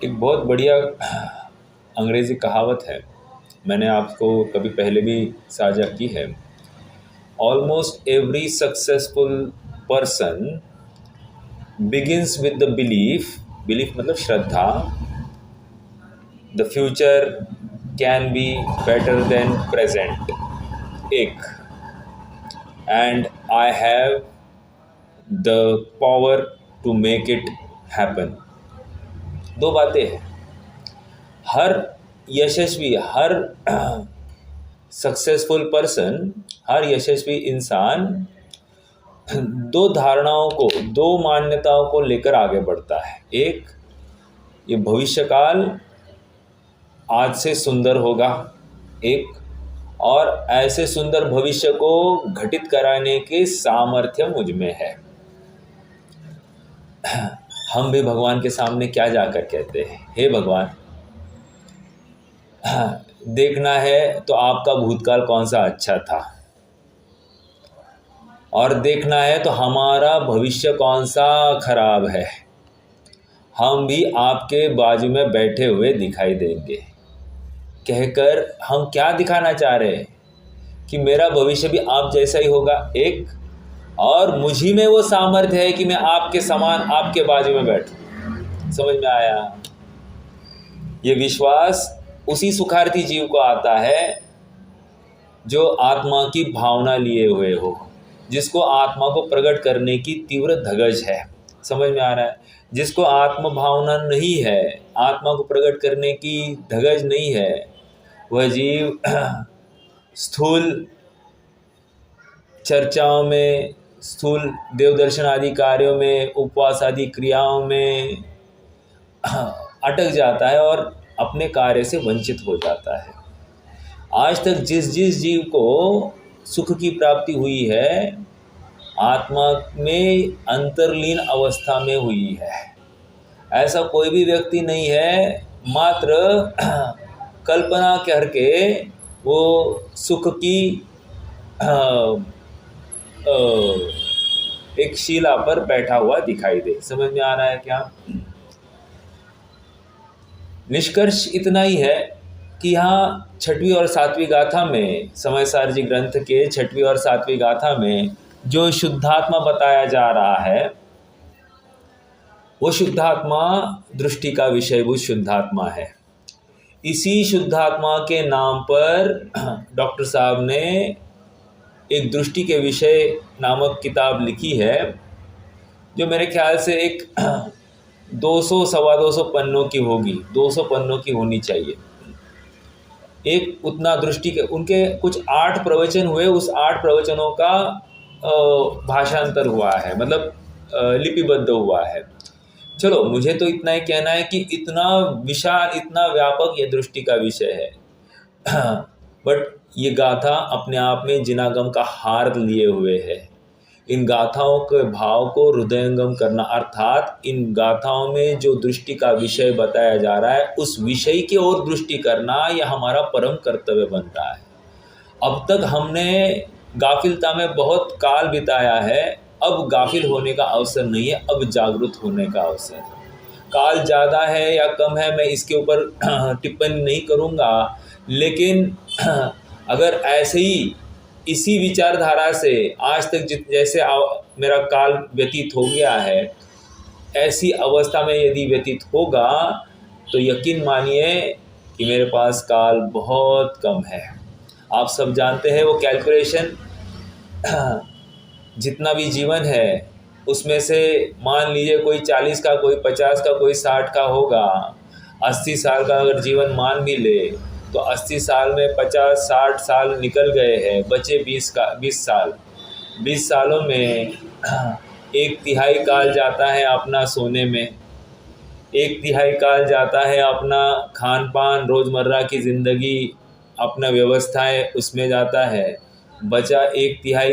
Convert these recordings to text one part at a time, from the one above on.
एक बहुत बढ़िया अंग्रेज़ी कहावत है, मैंने आपको कभी पहले भी साझा की है। Almost every successful person begins with the belief, belief मतलब श्रद्धा, the future can be better than present, एक, and I have the power to make it happen. दो बातें हैं। हर यशस्वी, हर सक्सेसफुल पर्सन, हर यशस्वी इंसान दो धारणाओं को, दो मान्यताओं को लेकर आगे बढ़ता है। एक, ये भविष्यकाल आज से सुंदर होगा, एक, और ऐसे सुंदर भविष्य को घटित कराने के सामर्थ्य मुझ में है। हम भी भगवान के सामने क्या जाकर कहते हैं, हे भगवान, देखना है तो आपका भूतकाल कौन सा अच्छा था, और देखना है तो हमारा भविष्य कौन सा खराब है। हम भी आपके बाजू में बैठे हुए दिखाई देंगे। कहकर हम क्या दिखाना चाह रहे हैं कि मेरा भविष्य भी आप जैसा ही होगा, एक, और मुझी में वो सामर्थ्य है कि मैं आपके समान आपके बाजू में बैठूं। समझ में आया? ये विश्वास उसी सुखार्थी जीव को आता है जो आत्मा की भावना लिए हुए हो, जिसको आत्मा को प्रकट करने की तीव्र धगज है। समझ में आ रहा है? जिसको आत्म भावना नहीं है, आत्मा को प्रकट करने की धगज नहीं है, वह जीव स्थूल चर्चाओं में, स्थूल देवदर्शन आदि कार्यों में, उपवास आदि क्रियाओं में अटक जाता है और अपने कार्य से वंचित हो जाता है। आज तक जिस जिस जीव को सुख की प्राप्ति हुई है, आत्मा में अंतर्लीन अवस्था में हुई है। ऐसा कोई भी व्यक्ति नहीं है मात्र कल्पना करके वो सुख की एक शिला पर बैठा हुआ दिखाई दे। समझ में आ रहा है क्या? निष्कर्ष इतना ही है कि यहाँ छठवीं और सातवीं गाथा में, समयसार जी ग्रंथ के छठवीं और सातवीं गाथा में जो शुद्धात्मा बताया जा रहा है, वो शुद्धात्मा दृष्टि का विषयभूत शुद्धात्मा है। इसी शुद्धात्मा के नाम पर डॉक्टर साहब ने एक दृष्टि के विषय नामक किताब लिखी है, जो मेरे ख्याल से एक 200 सवा 200 पन्नों की होगी, 200 पन्नों की होनी चाहिए। एक उतना दृष्टि के, उनके कुछ 8 प्रवचन हुए, उस 8 प्रवचनों का भाषांतर हुआ है, मतलब लिपिबद्ध हुआ है। चलो, मुझे तो इतना ही कहना है कि इतना विशाल, इतना व्यापक ये दृष्टि का विषय है। बट ये गाथा अपने आप में जिनागम का हार लिए हुए है। इन गाथाओं के भाव को हृदयंगम करना, अर्थात इन गाथाओं में जो दृष्टि का विषय बताया जा रहा है, उस विषय की ओर दृष्टि करना, यह हमारा परम कर्तव्य बनता है। अब तक हमने गाफिलता में बहुत काल बिताया है, अब गाफिल होने का अवसर नहीं है, अब जागरूक होने का अवसर है। काल ज़्यादा है या कम है, मैं इसके ऊपर टिप्पणी नहीं करूँगा, लेकिन अगर ऐसे ही इसी विचारधारा से आज तक जैसे मेरा काल व्यतीत हो गया है, ऐसी अवस्था में यदि व्यतीत होगा तो यकीन मानिए कि मेरे पास काल बहुत कम है। आप सब जानते हैं वो कैलकुलेशन, जितना भी जीवन है उसमें से मान लीजिए कोई 40 का, कोई 50 का, कोई 60 का होगा। 80 साल का अगर जीवन मान भी ले तो 80 साल में 50-60 साल निकल गए हैं, बचे 20 साल। 20 सालों में 1/3 काल जाता है अपना सोने में, 1/3 काल जाता है अपना खान पान, रोज़मर्रा की ज़िंदगी, अपना व्यवस्थाएं उसमें जाता है। बचा 1/3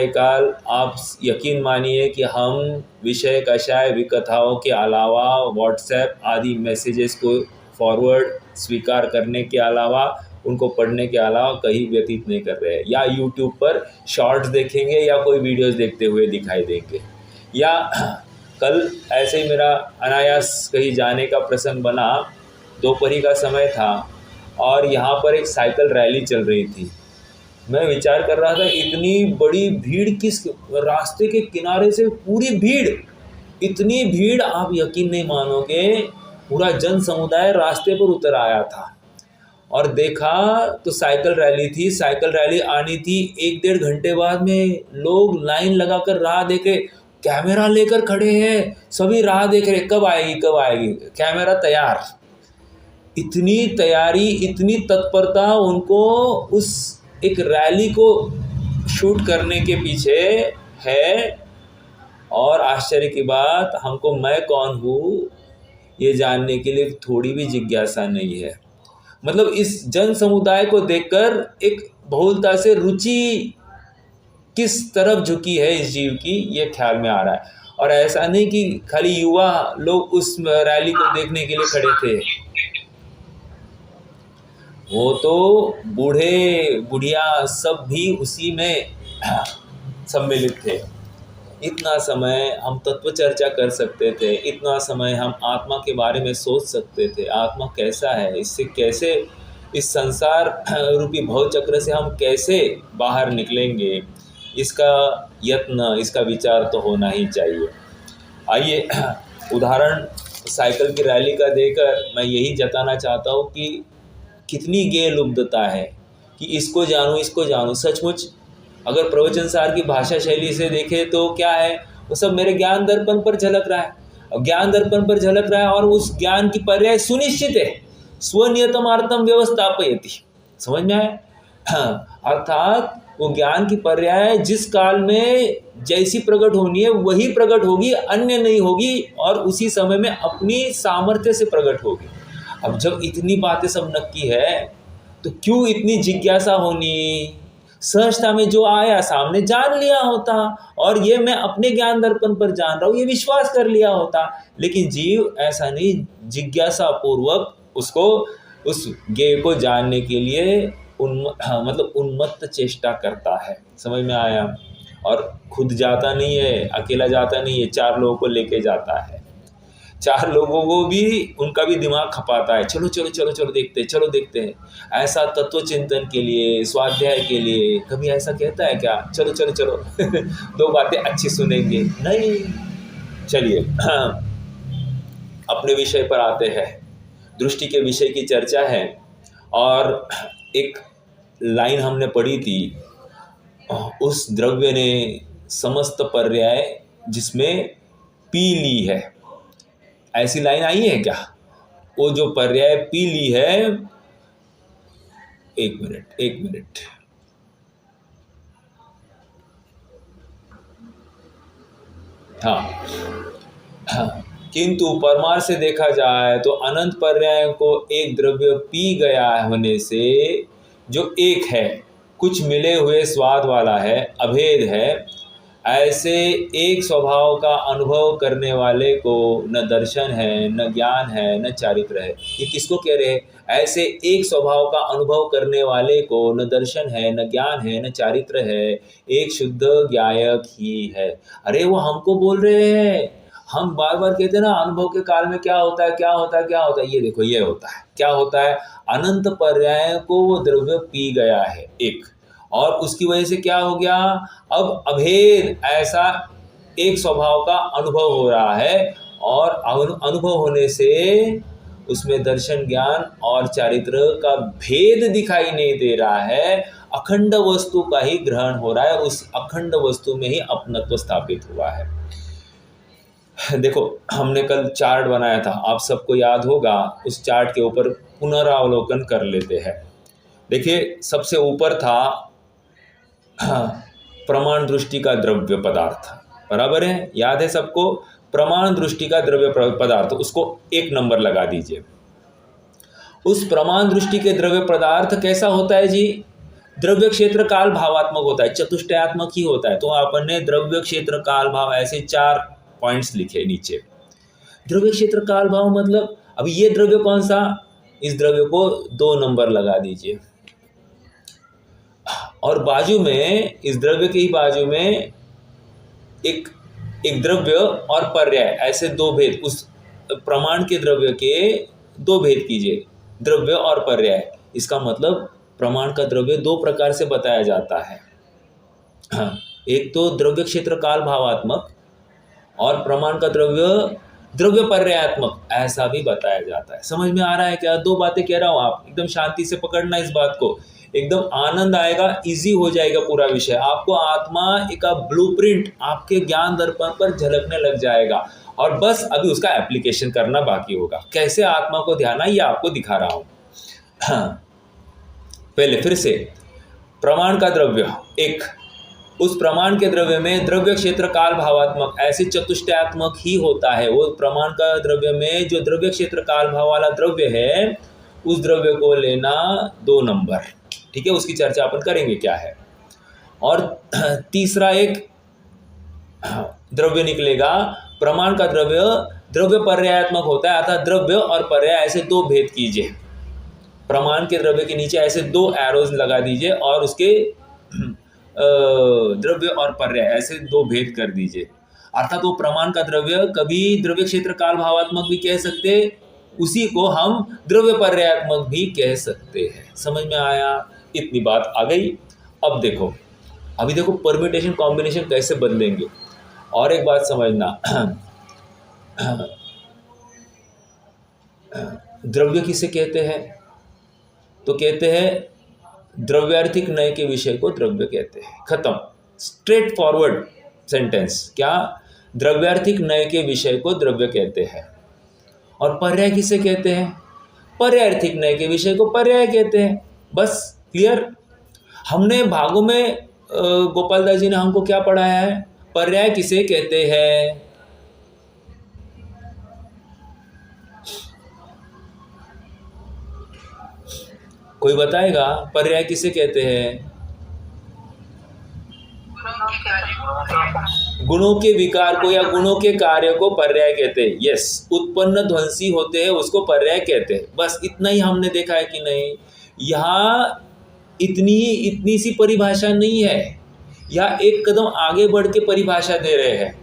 काल आप यकीन मानिए कि हम विषय कषाय विकथाओं के अलावा, व्हाट्सएप आदि मैसेजेस को फॉरवर्ड स्वीकार करने के अलावा, उनको पढ़ने के अलावा कहीं व्यतीत नहीं कर रहे हैं। या यूट्यूब पर शॉर्ट्स देखेंगे या कोई वीडियोस देखते हुए दिखाई देंगे, या कल ऐसे ही मेरा अनायास कहीं जाने का प्रसंग बना। दोपहर का समय था और यहाँ पर एक साइकिल रैली चल रही थी। मैं विचार कर रहा था इतनी बड़ी भीड़ किस रास्ते के किनारे से, पूरी भीड़, इतनी भीड़ आप यकीन नहीं मानोगे, पूरा जन समुदाय रास्ते पर उतर आया था। और देखा तो साइकिल रैली थी, साइकिल रैली आनी थी। 1-1.5 घंटे बाद में लोग लाइन लगाकर राह देखे, कैमरा लेकर खड़े हैं, सभी राह देख रहे कब आएगी कब आएगी, कैमरा तैयार। इतनी तैयारी, इतनी तत्परता उनको उस एक रैली को शूट करने के पीछे है। और आश्चर्य की बात, हमको मैं कौन हूँ ये जानने के लिए थोड़ी भी जिज्ञासा नहीं है। मतलब इस जन समुदाय को देखकर एक बहुलता से रुचि किस तरफ झुकी है इस जीव की, ये ख्याल में आ रहा है। और ऐसा नहीं कि खाली युवा लोग उस रैली को देखने के लिए खड़े थे, वो तो बूढ़े बुढ़िया सब भी उसी में सम्मिलित थे। इतना समय हम तत्व चर्चा कर सकते थे, इतना समय हम आत्मा के बारे में सोच सकते थे, आत्मा कैसा है, इससे कैसे, इस संसार रूपी भवचक्र से हम कैसे बाहर निकलेंगे, इसका यत्न, इसका विचार तो होना ही चाहिए। आइए उदाहरण साइकिल की रैली का देकर मैं यही जताना चाहता हूँ कि कितनी गेलुब्धता है कि इसको जानूँ। सचमुच अगर प्रवचन सार की भाषा शैली से देखें तो क्या है, वो सब मेरे ज्ञान दर्पण पर झलक रहा है, और ज्ञान दर्पण पर झलक रहा है, और उस ज्ञान की पर्याय सुनिश्चित है, स्वनियतमार्थम व्यवस्थापयति। समझ में आए? हाँ, अर्थात वो ज्ञान की पर्याय जिस काल में जैसी प्रकट होनी है वही प्रकट होगी, अन्य नहीं होगी, और उसी समय में अपनी सामर्थ्य से प्रकट होगी। अब जब इतनी बातें सब नक्की है तो क्यों इतनी जिज्ञासा होनी? सहजता में जो आया सामने जान लिया होता, और ये मैं अपने ज्ञान दर्पण पर जान रहा हूँ ये विश्वास कर लिया होता। लेकिन जीव ऐसा नहीं, जिज्ञासा पूर्वक उसको, उस ज्ञेय को जानने के लिए मतलब उन्मत्त चेष्टा करता है। समझ में आया? और खुद जाता नहीं है, अकेला जाता नहीं है, 4 लोगों को लेके जाता है। 4 लोगों को भी, उनका भी दिमाग खपाता है, चलो चलो चलो चलो देखते हैं, चलो देखते हैं। ऐसा तत्व चिंतन के लिए, स्वाध्याय के लिए कभी ऐसा कहता है क्या, चलो चलो चलो 2 बातें अच्छी सुनेंगे? नहीं। चलिए अपने विषय पर आते हैं। दृष्टि के विषय की चर्चा है, और एक लाइन हमने पढ़ी थी, उस द्रव्य ने समस्त पर्याय जिसमें पी ली है। ऐसी लाइन आई है क्या? वो जो पर्याय पी ली है, एक मिनट, हाँ, किंतु परमार्थ से देखा जाए तो अनंत पर्याय को एक द्रव्य पी गया होने से जो एक है, कुछ मिले हुए स्वाद वाला है, अभेद है, ऐसे एक स्वभाव का अनुभव करने वाले को न दर्शन है, न ज्ञान है, न चारित्र है। ये किसको कह रहे हैं? ऐसे एक स्वभाव का अनुभव करने वाले को न दर्शन है, न ज्ञान है, न चारित्र है, एक शुद्ध ज्ञायक ही है। अरे वो हमको बोल रहे हैं, हम बार बार कहते हैं ना अनुभव के काल में क्या होता है, क्या होता है, क्या होता है। ये देखो ये होता है, क्या होता है, अनंत पर्याय को वो द्रव्य पी गया है एक, और उसकी वजह से क्या हो गया, अब अभेद ऐसा एक स्वभाव का अनुभव हो रहा है, और अनुभव होने से उसमें दर्शन, ज्ञान और चारित्र का भेद दिखाई नहीं दे रहा है, अखंड वस्तु का ही ग्रहण हो रहा है, उस अखंड वस्तु में ही अपनत्व स्थापित हुआ है। देखो हमने कल चार्ट बनाया था, आप सबको याद होगा, उस चार्ट के ऊपर पुनरावलोकन कर लेते हैं। देखिए सबसे ऊपर था प्रमाण दृष्टि का द्रव्य पदार्थ, बराबर है, याद है सबको, प्रमाण दृष्टि का द्रव्य पदार्थ, उसको 1 नंबर लगा दीजिए। उस प्रमाण दृष्टि के द्रव्य पदार्थ कैसा होता है जी? द्रव्य क्षेत्र काल भावात्मक होता है, चतुष्टयात्मक ही होता है। तो आपने द्रव्य क्षेत्र काल भाव ऐसे 4 पॉइंट्स लिखे नीचे। द्रव्य क्षेत्र काल भाव मतलब, अब ये द्रव्य कौन सा, इस द्रव्य को 2 नंबर लगा दीजिए, और बाजू में, इस द्रव्य के ही बाजू में एक एक द्रव्य और पर्याय, ऐसे दो भेद, उस प्रमाण के द्रव्य के दो भेद कीजिए, द्रव्य और पर्याय। इसका मतलब प्रमाण का द्रव्य दो प्रकार से बताया जाता है। हाँ, एक तो द्रव्य क्षेत्र काल भावात्मक और प्रमाण का द्रव्य द्रव्य पर्यायात्मक, ऐसा भी बताया जाता है। समझ में आ रहा है क्या? दो बातें कह रहा हूँ, आप एकदम शांति से पकड़ना इस बात को, एकदम आनंद आएगा, इजी हो जाएगा पूरा विषय। आपको आत्मा का ब्लूप्रिंट आपके ज्ञान दर्पण पर झलकने लग जाएगा और बस अभी उसका एप्लीकेशन करना बाकी होगा। कैसे आत्मा को ध्यान है ये आपको दिखा रहा हूँ। हाँ, पहले फिर से प्रमाण का द्रव्य एक, उस प्रमाण के द्रव्य में द्रव्य क्षेत्र काल भावात्मक ऐसे चतुष्टयात्मक ही होता है। वो प्रमाण का द्रव्य में जो द्रव्य क्षेत्र काल भाव वाला द्रव्य है, उस द्रव्य को लेना 2 नंबर, ठीक है। उसकी चर्चा अपन करेंगे क्या है। और तीसरा एक द्रव्य निकलेगा, प्रमाण का द्रव्य द्रव्य पर्यायात्मक होता है, अर्थात द्रव्य और पर्याय ऐसे दो भेद कीजिए। प्रमाण के द्रव्य के नीचे ऐसे 2 एरोज लगा दीजिए और उसके द्रव्य और पर्याय ऐसे 2 भेद कर दीजिए। अर्थात वो प्रमाण का द्रव्य कभी द्रव्य क्षेत्र काल भावात्मक भी कह सकते, उसी को हम द्रव्य पर्यायात्मक भी कह सकते हैं। समझ में आया? इतनी बात आ गई। अब देखो, अभी देखो परम्यूटेशन कॉम्बिनेशन कैसे बदलेंगे। और एक बात समझना, द्रव्य किसे कहते हैं? तो कहते हैं द्रव्यार्थिक नय के विषय को द्रव्य कहते हैं। खत्म, स्ट्रेट फॉरवर्ड सेंटेंस। क्या? द्रव्यार्थिक नय के विषय को द्रव्य कहते हैं। और पर्याय किसे कहते हैं? पर्यायार्थिक नय के विषय को पर्याय कहते हैं। बस क्लियर। हमने भागों में गोपाल दास जी ने हमको क्या पढ़ाया है? पर्याय किसे कहते हैं? कोई बताएगा पर्याय किसे कहते हैं? गुणों के विकार को या गुणों के कार्य को पर्याय कहते हैं। यस, उत्पन्न ध्वंसी होते हैं उसको पर्याय कहते हैं। बस इतना ही हमने देखा है कि नहीं? यहाँ इतनी सी परिभाषा नहीं है, यहाँ एक कदम आगे बढ़ के परिभाषा दे रहे हैं।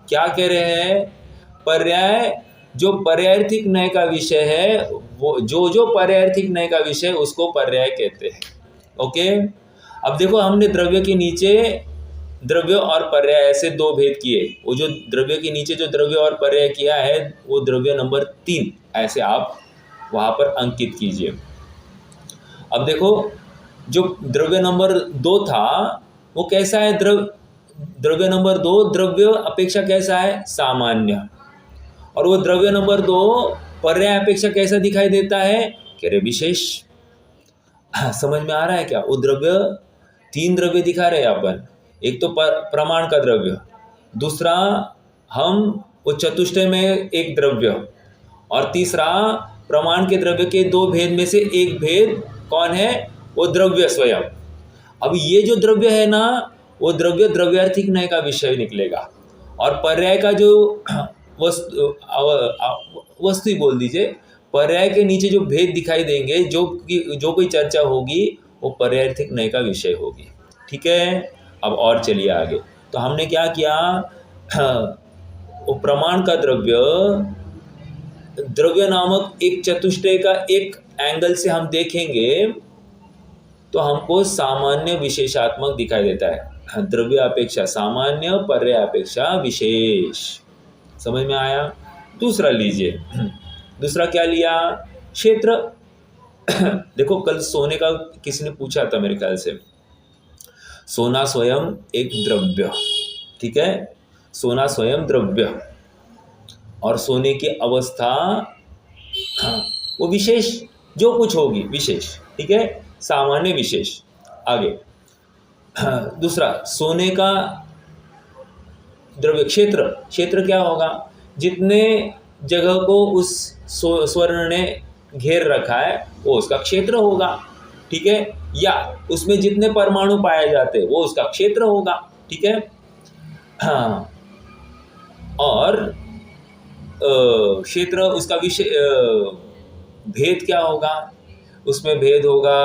क्या कह रहे हैं? पर्याय जो पर्यायार्थिक नय का विषय है, वो जो पर्यायार्थिक नय का विषय उसको पर्याय कहते हैं। ओके, अब देखो हमने द्रव्य के नीचे द्रव्य और पर्याय ऐसे 2 भेद किए। वो जो द्रव्य के नीचे जो द्रव्य और पर्याय किया है वो द्रव्य नंबर 3 ऐसे आप वहाँ पर अंकित कीजिए। अब देखो जो द्रव्य नंबर 2 था वो कैसा है? द्रव्य नंबर 2 द्रव्य अपेक्षा कैसा है? सामान्य। और वो द्रव्य नंबर 2 पर्याय अपेक्षा कैसा दिखाई देता है? कह रहे विशेष। समझ में आ रहा है क्या? वो द्रव्य 3 द्रव्य दिखा रहे हैं अपन। एक तो प्रमाण का द्रव्य, दूसरा हम वो चतुष्टय में एक द्रव्य, और तीसरा प्रमाण के द्रव्य के 2 भेद में से एक भेद कौन है? वो द्रव्य स्वयं। अब ये जो द्रव्य है ना, वो द्रव्य द्रव्यार्थिक नय का विषय निकलेगा। और पर्याय का जो वस्तु ही बोल दीजिए, पर्याय के नीचे जो भेद दिखाई देंगे, जो कोई चर्चा होगी वो पर्यायार्थिक नय का विषय होगी। ठीक है, अब और चलिए आगे। तो हमने क्या किया? वो प्रमाण का द्रव्य नामक एक चतुष्टय का एक एंगल से हम देखेंगे तो हमको सामान्य विशेषात्मक दिखाई देता है। द्रव्य अपेक्षा सामान्य, पर्याय अपेक्षा विशेष। समझ में आया? दूसरा लीजिए, दूसरा क्या लिया? क्षेत्र। देखो कल सोने का किसी ने पूछा था मेरे ख्याल से। सोना स्वयं एक द्रव्य, ठीक है, सोना स्वयं द्रव्य, और सोने की अवस्था वो विशेष जो कुछ होगी विशेष, ठीक है, सामान्य विशेष। आगे दूसरा, सोने का द्रव्य क्षेत्र क्या होगा? जितने जगह को उस स्वर्ण ने घेर रखा है वो उसका क्षेत्र होगा, ठीक है, या उसमें जितने परमाणु पाए जाते हैं वो उसका क्षेत्र होगा, ठीक है। हाँ, और क्षेत्र उसका विषय भेद क्या होगा? उसमें भेद होगा,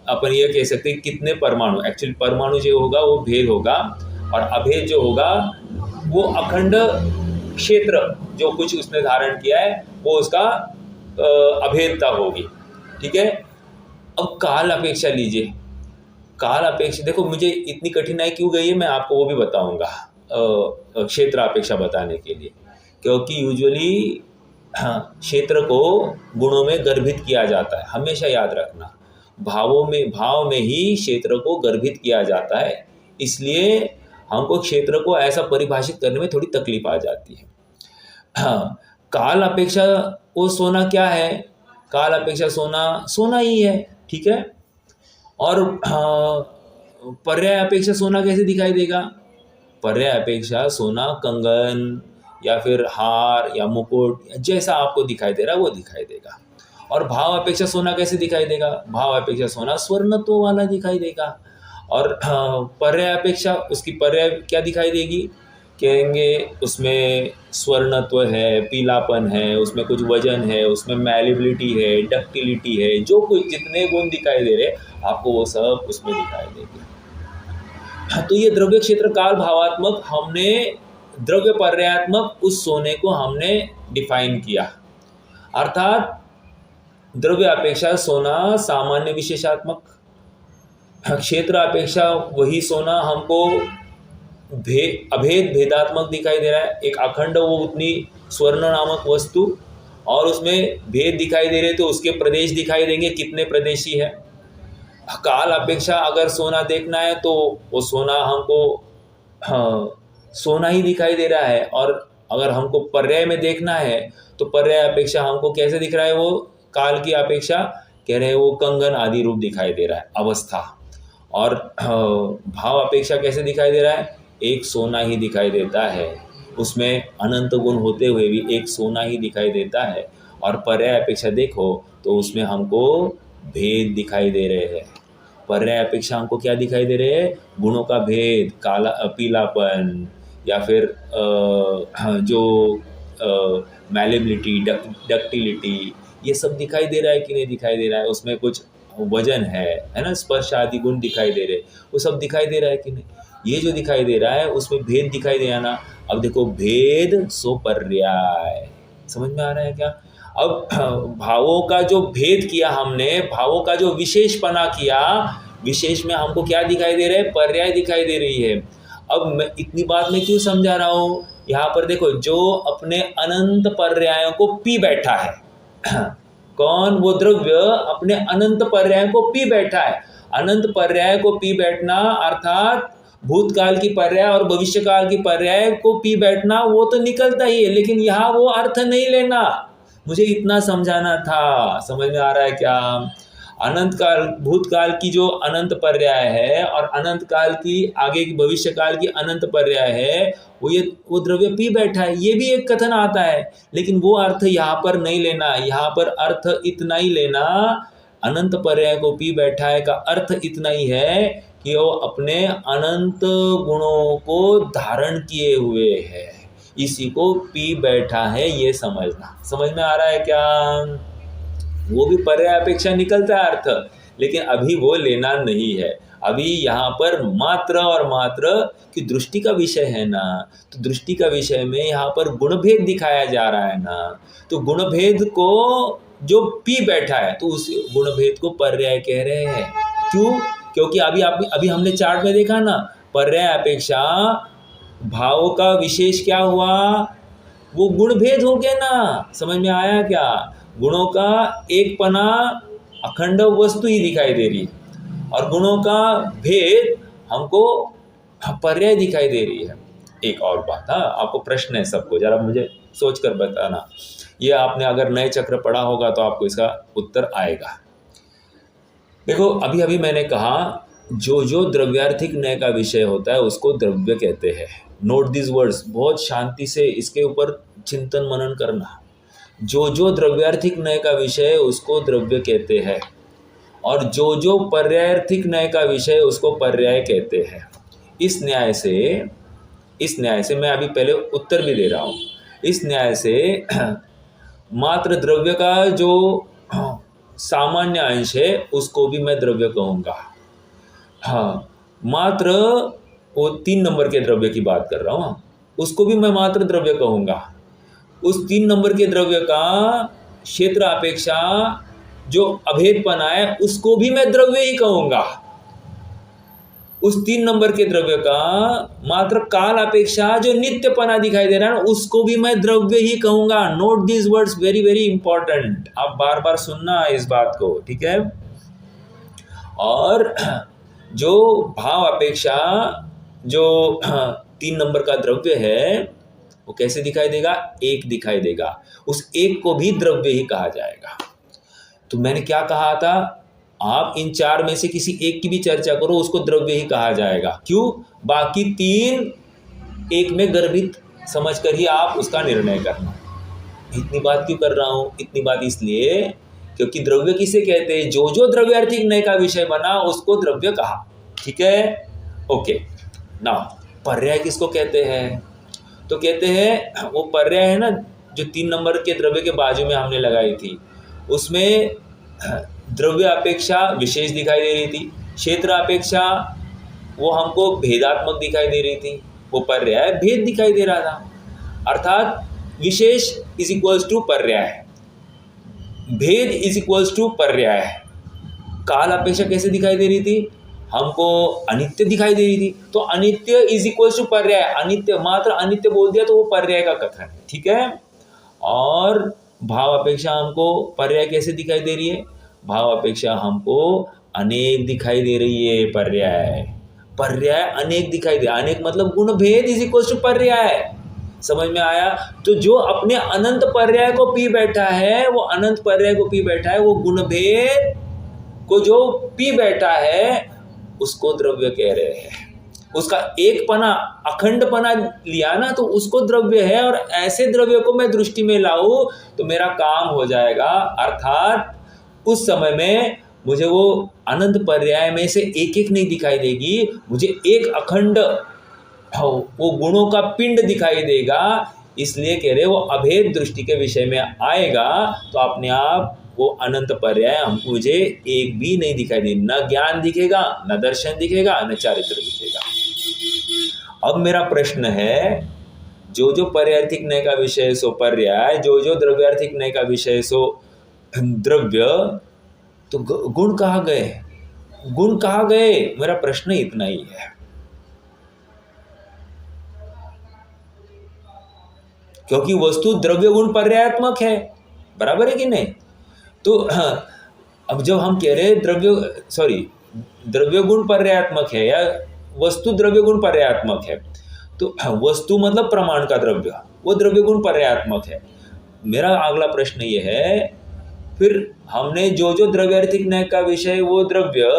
अपन ये कह सकते हैं कितने परमाणु, एक्चुअली परमाणु जो होगा वो भेद होगा। और अभेद जो होगा वो अखंड क्षेत्र जो कुछ उसने धारण किया है वो उसका अभेदता होगी। ठीक है। अब काल अपेक्षा लीजिए। काल अपेक्षा देखो मुझे इतनी कठिनाई क्यों गई है मैं आपको वो भी बताऊंगा क्षेत्र अपेक्षा बताने के लिए, क्योंकि यूजुअली क्षेत्र को गुणों में गर्भित किया जाता है, हमेशा याद रखना। भाव में ही क्षेत्र को गर्भित किया जाता है, इसलिए हमको क्षेत्र को ऐसा परिभाषित करने में थोड़ी तकलीफ आ जाती है। हाँ, काल अपेक्षा वो सोना क्या है? काल अपेक्षा सोना ही है। ठीक है। और पर्याय अपेक्षा सोना कैसे दिखाई देगा? पर्याय अपेक्षा सोना कंगन या फिर हार या मुकुट जैसा आपको दिखाई दे रहा है वो दिखाई देगा। और भाव अपेक्षा सोना कैसे दिखाई देगा? भाव अपेक्षा सोना स्वर्णत्व वाला दिखाई देगा। और पर्याय अपेक्षा उसकी पर्याय क्या दिखाई देगी? कहेंगे उसमें स्वर्णत्व है, पीलापन है, उसमें कुछ वजन है, उसमें मैलिबिलिटी है, डक्टिलिटी है, जो कुछ जितने गुण दिखाई दे रहे आपको वो सब उसमें दिखाई देंगे। तो ये द्रव्य क्षेत्र काल भावात्मक हमने द्रव्य पर्यायात्मक उस सोने को हमने डिफाइन किया। अर्थात द्रव्य अपेक्षा सोना सामान्य विशेषात्मक, क्षेत्र अपेक्षा वही सोना हमको अभेद भेदात्मक दिखाई दे रहा है। एक अखंड वो उतनी स्वर्ण नामक वस्तु और उसमें भेद दिखाई दे रहे तो उसके प्रदेश दिखाई देंगे, कितने प्रदेशी है। काल अपेक्षा अगर सोना देखना है तो वो सोना हमको सोना ही दिखाई दे रहा है। और अगर हमको पर्याय में देखना है तो पर्याय अपेक्षा हमको कैसे दिख रहा है? वो काल की अपेक्षा कह रहे हैं वो कंगन आदि रूप दिखाई दे रहा है, अवस्था। और भाव अपेक्षा कैसे दिखाई दे रहा है? एक सोना ही दिखाई देता है, उसमें अनंत गुण होते हुए भी एक सोना ही दिखाई देता है। और पर्याय अपेक्षा देखो तो उसमें हमको भेद दिखाई दे रहे हैं। पर्याय अपेक्षा हमको क्या दिखाई दे रहे हैं? गुणों का भेद, काला पीलापन या फिर जो मैलेबिलिटी, डक्टिलिटी, ये सब दिखाई दे रहा है कि नहीं दिखाई दे रहा है? उसमें कुछ वजन है ना, स्पर्श आदि गुण दिखाई दे रहे, वो सब दिखाई दे रहा है कि नहीं? ये जो दिखाई दे रहा है उसमें भेद दिखाई दे रहा ना। अब देखो भेद सो पर्याय, समझ में आ रहा है क्या? अब भावों का जो भेद किया हमने, भावों का जो विशेषपना किया, विशेष में हमको क्या दिखाई दे रहा है? पर्याय दिखाई दे रही है। अब मैं इतनी बात में क्यों समझा रहा हूँ? यहाँ पर देखो जो अपने अनंत पर्यायों को पी बैठा है कौन? वो द्रव्य अपने अनंत पर्याय को पी बैठा है। अनंत पर्याय को पी बैठना अर्थात भूतकाल की पर्याय और भविष्यकाल की पर्याय को पी बैठना, वो तो निकलता ही है, लेकिन यहाँ वो अर्थ नहीं लेना। मुझे इतना समझाना था, समझ में आ रहा है क्या? अनंत काल, भूतकाल की जो अनंत पर्याय है और अनंत काल की आगे की भविष्य काल की अनंत पर्याय है, वो द्रव्य पी बैठा है, ये भी एक कथन आता है, लेकिन वो अर्थ यहाँ पर नहीं लेना। यहाँ पर अर्थ इतना ही लेना, अनंत पर्याय को पी बैठा है का अर्थ इतना ही है कि वो अपने अनंत गुणों को धारण किए हुए है, इसी को पी बैठा है, ये समझना। समझ में आ रहा है क्या? वो भी पर्याय अपेक्षा निकलता है अर्थ, लेकिन अभी वो लेना नहीं है। अभी यहाँ पर मात्र और मात्र कि दृष्टि का विषय है ना, तो दृष्टि का विषय में यहाँ पर गुणभेद दिखाया जा रहा है ना, तो गुणभेद को जो पी बैठा है तो उस गुणभेद को पर्याय कह रहे हैं। क्यों? क्योंकि अभी हमने चार्ट में देखा ना, पर्याय अपेक्षा भाव का विशेष क्या हुआ? वो गुणभेद हो गया ना। समझ में आया क्या? गुणों का एक पना अखंड वस्तु ही दिखाई दे रही है और गुणों का भेद हमको पर्याय दिखाई दे रही है। एक और बात, हाँ, आपको प्रश्न है सबको, जरा मुझे सोच कर बताना। ये आपने अगर नए चक्र पढ़ा होगा तो आपको इसका उत्तर आएगा। देखो अभी अभी मैंने कहा जो द्रव्यार्थिक नय का विषय होता है उसको द्रव्य कहते हैं। नोट दिस वर्ड्स, बहुत शांति से इसके ऊपर चिंतन मनन करना। जो द्रव्यार्थिक नय का विषय है उसको द्रव्य कहते हैं और जो पर्यायार्थिक नय का विषय उसको पर्याय कहते हैं। इस न्याय से मैं अभी पहले उत्तर भी दे रहा हूँ। इस न्याय से मात्र द्रव्य का जो सामान्य अंश है उसको भी मैं द्रव्य कहूँगा। हाँ, मात्र वो 3 नंबर के द्रव्य की बात कर रहा हूँ, उसको भी मैं मात्र द्रव्य कहूँगा। उस 3 नंबर के द्रव्य का क्षेत्र अपेक्षा जो अभेदपना है उसको भी मैं द्रव्य ही कहूँगा। उस 3 नंबर के द्रव्य का मात्र काल अपेक्षा जो नित्यपना दिखाई दे रहा है ना उसको भी मैं द्रव्य ही कहूँगा। Note this words, very very important, आप बार बार सुनना इस बात को, ठीक है। और जो भाव अपेक्षा जो 3 नंबर का द्रव्य है वो कैसे दिखाई देगा? एक दिखाई देगा। उस एक को भी द्रव्य ही कहा जाएगा। तो मैंने क्या कहा था, आप इन 4 में से किसी एक की भी चर्चा करो, उसको द्रव्य ही कहा जाएगा। क्यों? बाकी 3 एक में गर्भित समझकर ही आप उसका निर्णय करना। इतनी बात क्यों कर रहा हूँ? इतनी बात इसलिए क्योंकि द्रव्य किसे कहते हैं? जो द्रव्यार्थिक नय का विषय बना उसको द्रव्य कहा, ठीक है। ओके, नाउ पर्याय किसको कहते हैं? तो कहते हैं वो पर्याय है ना जो 3 नंबर के द्रव्य के बाजू में हमने लगाई थी, उसमें द्रव्य अपेक्षा विशेष दिखाई दे रही थी, क्षेत्र अपेक्षा वो हमको भेदात्मक दिखाई दे रही थी, वो पर्याय भेद दिखाई दे रहा था। अर्थात विशेष इज इक्वल्स टू पर्याय, भेद इज इक्वल्स टू पर्याय। काल अपेक्षा कैसे दिखाई दे रही थी? हमको अनित्य दिखाई दे रही थी, तो अनित्य इज इक्वल्स टू पर्याय। अनित्य, मात्र अनित्य बोल दिया तो वो पर्याय का कथन, ठीक है। और भाव अपेक्षा हमको पर्याय कैसे दिखाई दे रही है? भाव अपेक्षा हमको अनेक दिखाई दे रही है। पर्याय अनेक दिखाई दे, अनेक मतलब गुण भेद इज इक्वल्स टू पर्याय। समझ में आया? तो जो अपने अनंत पर्याय को पी बैठा है, वो अनंत पर्याय को पी बैठा है, वो गुण भेद को जो पी बैठा है उसको द्रव्य कह रहे हैं। उसका एक पना, अखंड पना लिया ना तो उसको द्रव्य है। और ऐसे द्रव्य को मैं दृष्टि में लाऊं तो मेरा काम हो जाएगा। अर्थात उस समय में मुझे वो अनंत पर्याय में से एक एक नहीं दिखाई देगी, मुझे एक अखंड वो गुणों का पिंड दिखाई देगा। इसलिए कह रहे वो अभेद दृष्टि के विषय में आएगा तो अपने आप वो अनंत पर्याय हमको मुझे एक भी नहीं दिखाई दे, न ज्ञान दिखेगा, न दर्शन दिखेगा, न चारित्र दिखेगा। अब मेरा प्रश्न है, जो पर्यार्थिक नय का विषय सो पर्याय, जो द्रव्यार्थिक नय का विषय सो द्रव्य, तो गुण कहाँ गए? गुण कहाँ गए? मेरा प्रश्न इतना ही है। क्योंकि वस्तु द्रव्य गुण पर्यायात्मक है, बराबर है कि नहीं? तो अब जब हम कह रहे द्रव्य गुण पर्यायात्मक है या वस्तु द्रव्य गुण पर्यायात्मक है, तो वस्तु मतलब प्रमाण का द्रव्य, वो द्रव्य गुण पर्यायात्मक है। मेरा अगला प्रश्न ये है, फिर हमने जो द्रव्यार्थिक नय का विषय वो द्रव्य,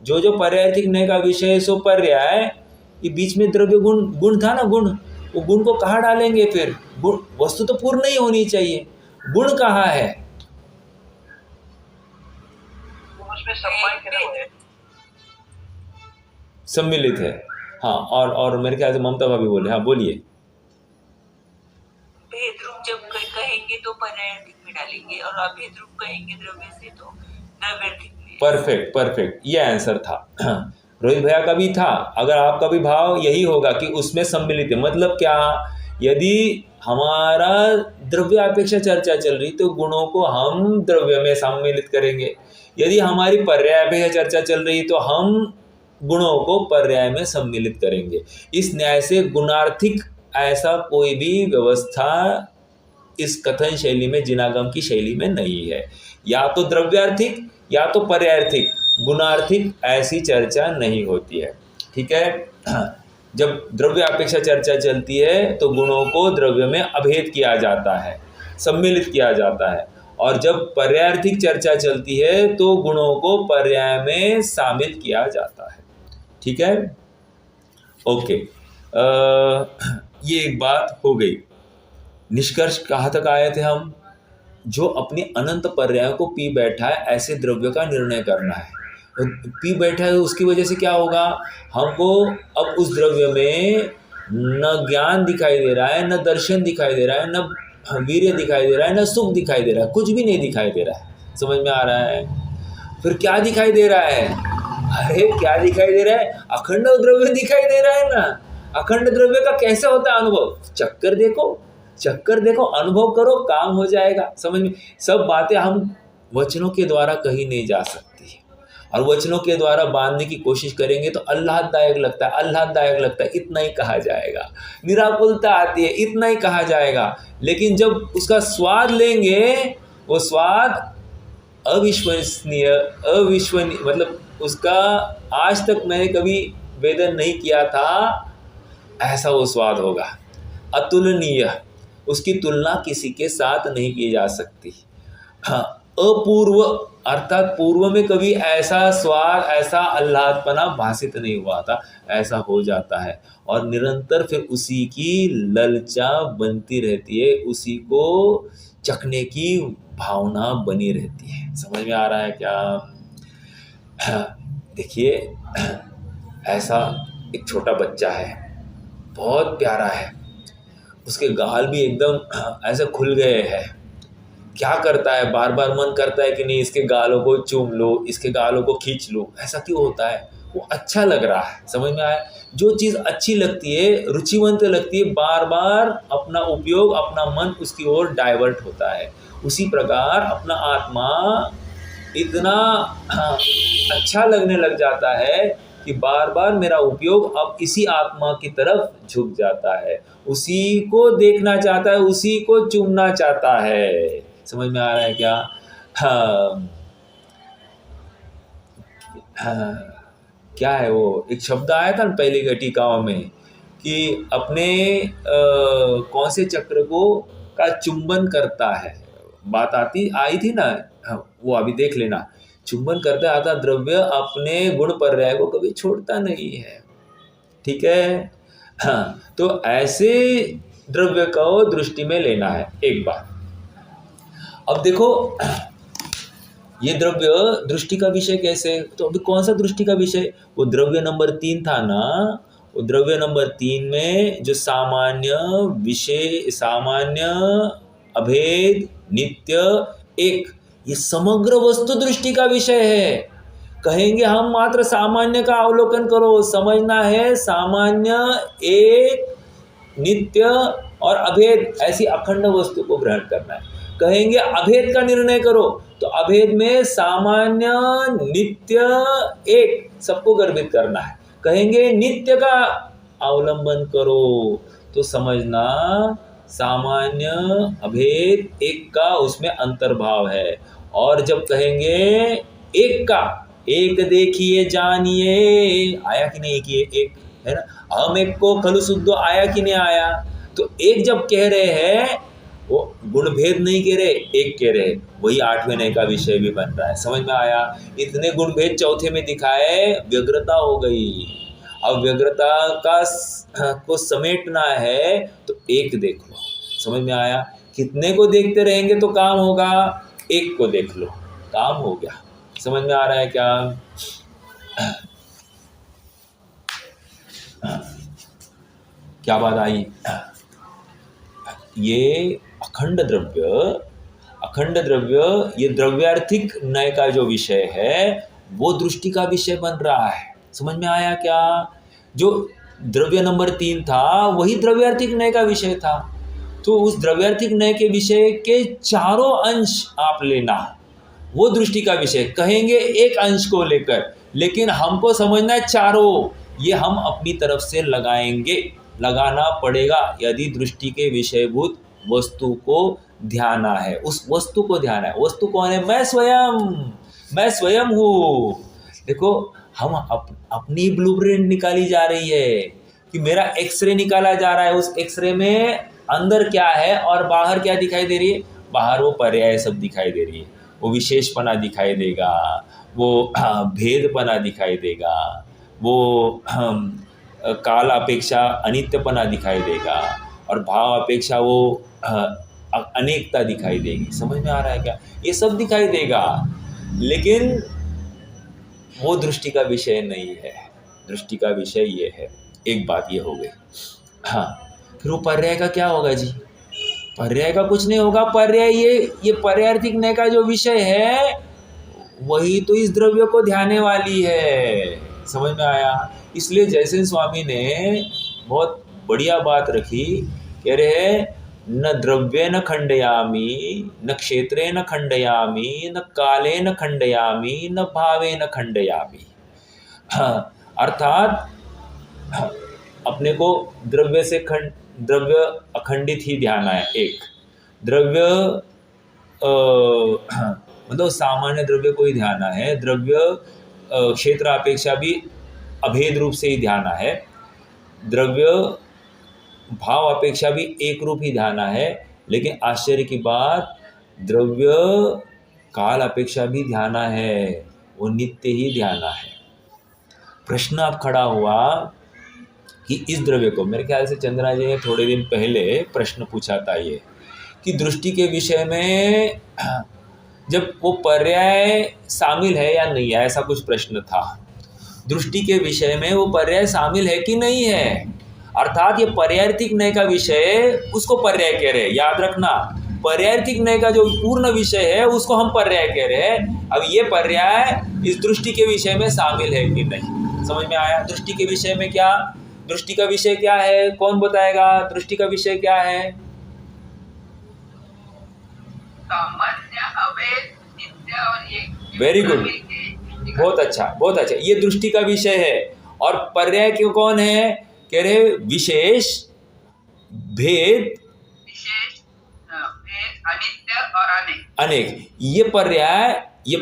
जो पर्यायार्थिक नय का विषय सो पर्याय, ये बीच में द्रव्य गुण था ना, गुण, वो गुण को कहाँ डालेंगे फिर? गुण, वस्तु तो पूर्ण ही होनी चाहिए, गुण कहाँ है? सम्मिलित है। हाँ, और मेरे ख्याल से ममता भाभी बोले, हाँ बोलिए। भेद रूप जब कहेंगे तो पर्यायार्थिक में डालेंगे, और अभेद रूप कहेंगे द्रव्य से तो द्रव्यार्थिक में। परफेक्ट, ये आंसर था। रोहित भैया का भी था। अगर आपका भी भाव यही होगा कि उसमें सम्मिलित है, मतलब क्या? यदि हमारा द्रव्य अपेक्षा चर्चा चल रही तो गुणों को हम द्रव्य में सम्मिलित करेंगे। यदि हमारी पर्याय अपेक्षा चर्चा चल रही तो हम गुणों को पर्याय में सम्मिलित करेंगे। इस न्याय से गुणार्थिक ऐसा कोई भी व्यवस्था इस कथन शैली में, जिनागम की शैली में नहीं है। या तो द्रव्यार्थिक या तो पर्यायार्थिक, गुणार्थिक ऐसी चर्चा नहीं होती है, ठीक है। जब द्रव्य अपेक्षा चर्चा चलती है तो गुणों को द्रव्य में अभेद किया जाता है, सम्मिलित किया जाता है। और जब पर्यायार्थिक चर्चा चलती है तो गुणों को पर्याय में शामिल किया जाता है, ठीक है। ओके, ये एक बात हो गई। निष्कर्ष कहाँ तक आए थे हम? जो अपनी अनंत पर्याय को पी बैठा है ऐसे द्रव्य का निर्णय करना है। पी बैठा है उसकी वजह से क्या होगा? हमको अब उस द्रव्य में न ज्ञान दिखाई दे रहा है, न दर्शन दिखाई दे रहा है, न वीर्य दिखाई दे रहा है, न सुख दिखाई दे रहा है, कुछ भी नहीं दिखाई दे रहा है। समझ में आ रहा है? फिर क्या दिखाई दे रहा है? अरे क्या दिखाई दे रहा है? अखंड द्रव्य दिखाई दे रहा है ना। अखंड द्रव्य का कैसे होता है अनुभव? चक्कर देखो, अनुभव करो, काम हो जाएगा। समझ में? सब बातें हम वचनों के द्वारा कही नहीं जा सकती, और वचनों के द्वारा बांधने की कोशिश करेंगे तो आह्लाददायक लगता है, इतना ही कहा जाएगा। निराकुलता आती है, इतना ही कहा जाएगा। लेकिन जब उसका स्वाद लेंगे, वो स्वाद अविश्वसनीय, मतलब उसका आज तक मैंने कभी वेदन नहीं किया था ऐसा वो स्वाद होगा, अतुलनीय। उसकी तुलना किसी के साथ नहीं की जा सकती। हाँ, अपूर्व अर्थात पूर्व में कभी ऐसा स्वाद, ऐसा आह्लादपना भासित नहीं हुआ था, ऐसा हो जाता है। और निरंतर फिर उसी की ललचा बनती रहती है, उसी को चखने की भावना बनी रहती है। समझ में आ रहा है क्या? देखिए, ऐसा एक छोटा बच्चा है, बहुत प्यारा है, उसके गाल भी एकदम ऐसे खुल गए हैं। क्या करता है? बार बार मन करता है कि नहीं इसके गालों को चूम लो, इसके गालों को खींच लो। ऐसा क्यों होता है? वो अच्छा लग रहा है। समझ में आया? जो चीज़ अच्छी लगती है, रुचिवंत लगती है, बार बार अपना उपयोग, अपना मन उसकी ओर डाइवर्ट होता है। उसी प्रकार अपना आत्मा इतना अच्छा लगने लग जाता है कि बार बार मेरा उपयोग अब इसी आत्मा की तरफ झुक जाता है, उसी को देखना चाहता है, उसी को चूमना चाहता है। समझ में आ रहा है क्या? क्या है वो एक शब्द आया था ना पहले की टीकाओं में कि अपने कौन से चक्र को का चुंबन करता है, बात आई थी ना। वो अभी देख लेना। चुंबन करता आता द्रव्य अपने गुण पर्याय को कभी छोड़ता नहीं है। ठीक है? हाँ, तो ऐसे द्रव्य को दृष्टि में लेना है एक बार। अब देखो, ये द्रव्य दृष्टि का विषय कैसे? तो अभी कौन सा दृष्टि का विषय? वो द्रव्य नंबर 3 था ना। वो द्रव्य नंबर 3 में जो सामान्य विषय, सामान्य, अभेद, नित्य, एक, ये समग्र वस्तु दृष्टि का विषय है। कहेंगे हम मात्र सामान्य का अवलोकन करो, समझना है सामान्य, एक, नित्य और अभेद, ऐसी अखंड वस्तु को ग्रहण करना है। कहेंगे अभेद का निर्णय करो, तो अभेद में सामान्य, नित्य, एक सबको गर्भित करना है। कहेंगे नित्य का अवलंबन करो, तो समझना सामान्य, अभेद, एक का उसमें अंतर्भाव है। और जब कहेंगे एक का, एक देखिए जानिए, आया कि नहीं कि एक है ना, हम एक को खलु शुद्ध आया कि नहीं आया। तो एक जब कह रहे हैं, वो गुण भेद नहीं कह रहे, एक कह रहे, वही 8वें नय का विषय भी बन रहा है। समझ में आया? इतने गुण भेद चौथे में दिखाए, व्यग्रता हो गई। अब व्यग्रता को समेटना है तो एक देख लो। समझ में आया? कितने को देखते रहेंगे तो काम होगा? एक को देख लो, काम हो गया। समझ में आ रहा है क्या? क्या बात आई? ये अखंड द्रव्य, ये द्रव्यार्थिक नय का जो विषय है, वो दृष्टि का विषय बन रहा है। समझ में आया क्या? जो द्रव्य नंबर 3 था, वही द्रव्यार्थिक नय का विषय था। तो उस द्रव्यार्थिक नय के विषय के चारों अंश आप लेना, वो दृष्टि का विषय। कहेंगे एक अंश को लेकर, लेकिन हमको समझना है चारों। ये हम अपनी तरफ से लगाना पड़ेगा यदि दृष्टि के विषयभूत वस्तु को ध्याना है, उस वस्तु को ध्याना है। वस्तु कौन है? मैं स्वयं हूँ। देखो, हम अपनी ब्लूप्रिंट निकाली जा रही है कि मेरा एक्सरे निकाला जा रहा है। उस एक्सरे में अंदर क्या है और बाहर क्या दिखाई दे रही है? बाहर वो पर्याय सब दिखाई दे रही है, वो विशेषपना दिखाई देगा, वो भेदपना दिखाई देगा, वो काल अपेक्षा अनित्यपना दिखाई देगा, और भाव अपेक्षा वो अनेकता दिखाई देगी। समझ में आ रहा है क्या? ये सब दिखाई देगा, लेकिन वो दृष्टि का विषय नहीं है। दृष्टि का विषय ये है। एक बात ये हो गई। हाँ, फिर वो पर्याय का क्या होगा जी? पर्याय का कुछ नहीं होगा। पर्याय ये पर्यायार्थिक नय का जो विषय है, वही तो इस द्रव्य को ध्याने वाली है। समझ में आया? इसलिए जयसेन स्वामी ने बहुत बढ़िया बात रखी, कह रहे हैं न द्रव्ये न खंडयामी, न क्षेत्रे न खंडयामी, न काले न खंडयामी, न भावे न खंडयामी। अर्थात अपने को द्रव्य अखंडित ही ध्यान है। एक द्रव्य मतलब सामान्य द्रव्य को ही ध्यान है। द्रव्य क्षेत्र अपेक्षा भी अभेद रूप से ही ध्यान है। द्रव्य भाव अपेक्षा भी एक रूप ही ध्यान है। लेकिन आश्चर्य की बात, द्रव्य काल अपेक्षा भी ध्यान है, वो नित्य ही ध्यान है। प्रश्न अब खड़ा हुआ कि इस द्रव्य को, मेरे ख्याल से चंद्रा जी ने थोड़े दिन पहले प्रश्न पूछा था ये, कि दृष्टि के विषय में जब वो पर्याय शामिल है या नहीं है, ऐसा कुछ प्रश्न था। दृष्टि के विषय में वो पर्याय शामिल है कि नहीं है, अर्थात ये पर्यायर्थिक नय का विषय, उसको पर्याय कह रहे हैं। याद रखना, पर्यायर्थिक नय का जो पूर्ण विषय है उसको हम पर्याय कह रहे हैं। अब ये पर्याय इस दृष्टि के विषय में शामिल है कि नहीं, समझ में आया? दृष्टि के विषय में क्या, दृष्टि का विषय क्या है, कौन बताएगा? दृष्टि का विषय क्या है? वेरी गुड, बहुत अच्छा, बहुत अच्छा। ये दृष्टि का विषय है। और पर्याय क्यों कौन है? कह रहे विशेष, भेद, अनित्य और अनेक। ये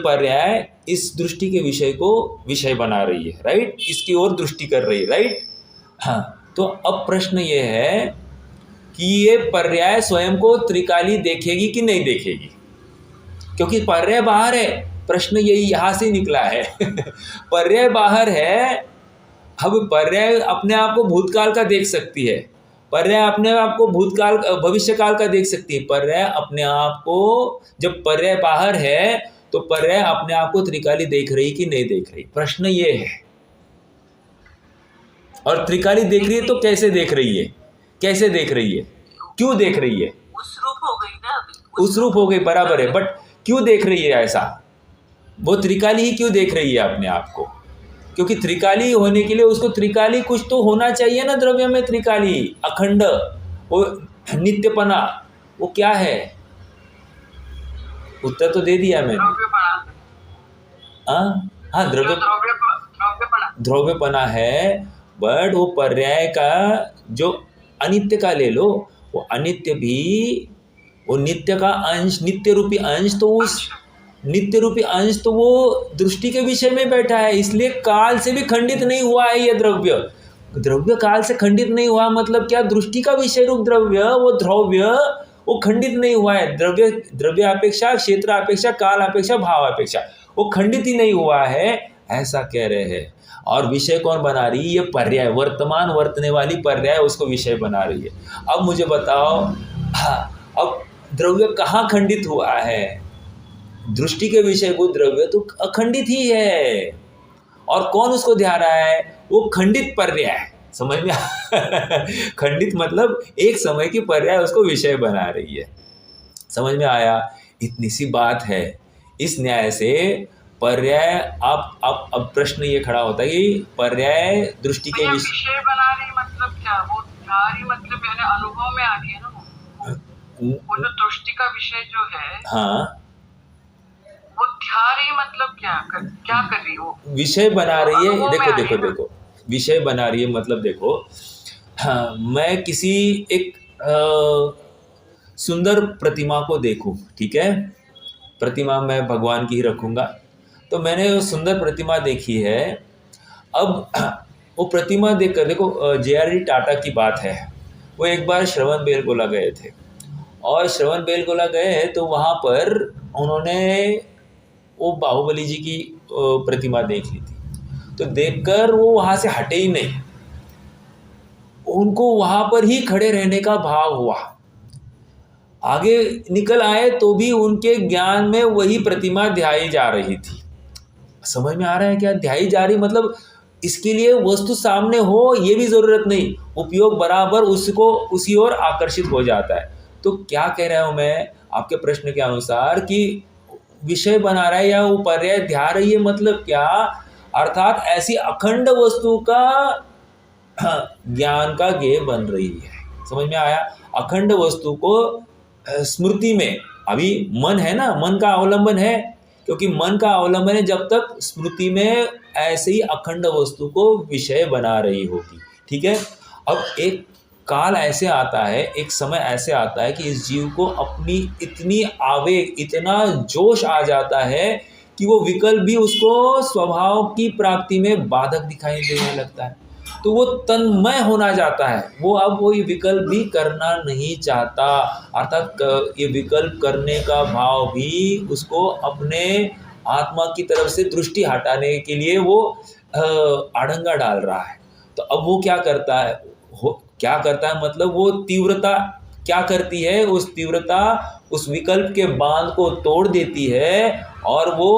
पर्याय इस दृष्टि के विषय को विषय बना रही है, राइट? इसकी ओर दृष्टि कर रही है, राइट? हाँ, तो अब प्रश्न ये है कि ये पर्याय स्वयं को त्रिकाली देखेगी कि नहीं देखेगी, क्योंकि पर्याय बाहर है। प्रश्न यही यहाँ से निकला है। पर्याय बाहर है। अब पर्याय अपने आप को भूतकाल का देख सकती है, पर्याय अपने आप को भूतकाल भविष्यकाल का देख सकती है। पर्याय अपने आप को, जब पर्याय बाहर है तो पर्याय अपने आप को त्रिकाली देख रही कि नहीं देख रही, प्रश्न ये है। और त्रिकाली देख रही है तो कैसे देख रही है, कैसे देख रही है, क्यों देख रही है? उस रूप हो गई ना अभी, उस रूप हो गई, बराबर है, बट क्यों देख रही है ऐसा? वो त्रिकाली ही क्यों देख रही है अपने आप को? क्योंकि त्रिकाली होने के लिए उसको त्रिकाली कुछ तो होना चाहिए ना द्रव्य में। त्रिकाली, अखंड, वो नित्यपना, वो क्या है? उत्तर तो दे दिया मैंने। हाँ, द्रव्यपना है, बट वो पर्याय का जो अनित्य का ले लो, वो अनित्य भी, वो नित्य का अंश, नित्य रूपी अंश, तो उस नित्य रूपी अंश तो वो दृष्टि के विषय में बैठा है, इसलिए काल से भी खंडित नहीं हुआ है ये द्रव्य। द्रव्य काल से खंडित नहीं हुआ मतलब क्या? दृष्टि का विषय रूप द्रव्य, वो द्रव्य वो खंडित नहीं हुआ है। द्रव्य अपेक्षा, क्षेत्र अपेक्षा, काल अपेक्षा, भाव अपेक्षा, वो खंडित ही नहीं हुआ है, ऐसा कह रहे हैं। और विषय कौन बना रही है? ये पर्याय, वर्तमान वर्तने वाली पर्याय उसको विषय बना रही है। अब मुझे बताओ, अब द्रव्य कहाँ खंडित हुआ है? दृष्टि के विषय को द्रव्य तो अखंडित ही है, और कौन उसको ध्यान रहा है? वो खंडित पर्याय। समझ में? खंडित मतलब एक समय की पर्याय उसको विषय बना रही है। समझ में आया? इतनी सी बात है। इस न्याय से पर्याय, अब प्रश्न ये खड़ा होता है कि पर्याय दृष्टि के विषय बना रही मतलब क्या? वो ध्यारी मतलब यानी अनुभव में आ रही है ना वो जो दृष्टि का विषय जो है, हाँ, वो ध्यारी मतलब क्या कर रही है? वो विषय बना रही है। देखो, विषय बना रही है मतलब देखो, हाँ, मैं किसी एक सुंदर प्रतिमा को देखूं, ठीक है, प्रतिमा मैं भगवान की ही रखूंगा, तो मैंने वो सुंदर प्रतिमा देखी है। अब वो प्रतिमा देखकर, देखो JRD टाटा की बात है, वो एक बार श्रवणबेलगोला गए थे, और श्रवणबेलगोला गए तो वहाँ पर उन्होंने वो बाहुबली जी की प्रतिमा देख ली थी। तो देखकर वो वहाँ से हटे ही नहीं, उनको वहाँ पर ही खड़े रहने का भाव हुआ। आगे निकल आए तो भी उनके ज्ञान में वही प्रतिमा ध्याई जा रही थी। समझ में आ रहा है क्या? ध्याई जा रही मतलब इसके लिए वस्तु सामने हो ये भी ज़रूरत नहीं, उपयोग बराबर उसको उसी ओर आकर्षित हो जाता है। तो क्या कह रहा हूँ मैं आपके प्रश्न के अनुसार कि विषय बना रहा है या वो पर्याय ध्या रही है, मतलब क्या, अर्थात ऐसी अखंड वस्तु का ज्ञान का गेय बन रही है। समझ में आया? अखंड वस्तु को स्मृति में, अभी मन है ना, मन का अवलंबन है, क्योंकि मन का अवलंबन है जब तक स्मृति में ऐसे ही अखंड वस्तु को विषय बना रही होगी। ठीक है। अब एक काल ऐसे आता है, एक समय ऐसे आता है कि इस जीव को अपनी इतनी आवेग, इतना जोश आ जाता है कि वो विकल्प भी उसको स्वभाव की प्राप्ति में बाधक दिखाई देने लगता है। तो वो तन्मय होना जाता है, वो अब वो ये विकल्प भी करना नहीं चाहता, अर्थात ये विकल्प करने का भाव भी उसको अपने आत्मा की तरफ से दृष्टि हटाने के लिए वो आड़ंगा डाल रहा है। तो अब वो क्या करता है, क्या करता है मतलब वो तीव्रता क्या करती है, उस तीव्रता उस विकल्प के बांध को तोड़ देती है और वो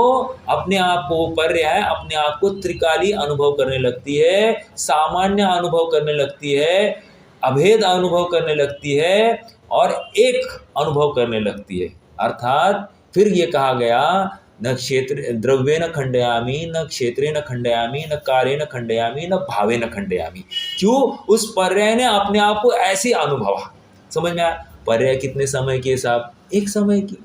अपने आप को पर्याय, अपने आप को त्रिकाली अनुभव करने लगती है, सामान्य अनुभव करने लगती है, अभेद अनुभव करने लगती है और एक अनुभव करने लगती है। अर्थात फिर ये कहा गया, न क्षेत्र द्रव्ये न खंडयामी, न क्षेत्रे न खंडयामी, न कार्य न खंडयामी, न भावे न खंडयामी। क्यों? उस पर्याय ने अपने आप को ऐसे अनुभवा। समझ में आया? पर्याय कितने समय की है साहब? एक समय की।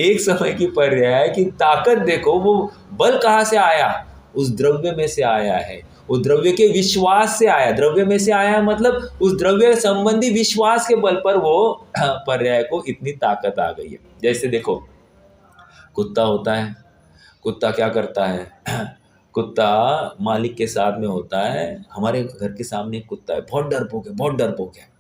एक समय की पर्याय की ताकत देखो, वो बल कहाँ से आया? उस द्रव्य में से आया है, उस द्रव्य के विश्वास से आया। द्रव्य में से आया मतलब उस द्रव्य संबंधी विश्वास के बल पर वो पर्याय को इतनी ताकत आ गई है। जैसे देखो, कुत्ता होता है, कुत्ता क्या करता है? कुत्ता मालिक के साथ में होता है। हमारे घर के सामने एक कुत्ता है, बहुत डरपोक है, बहुत डरपोक है।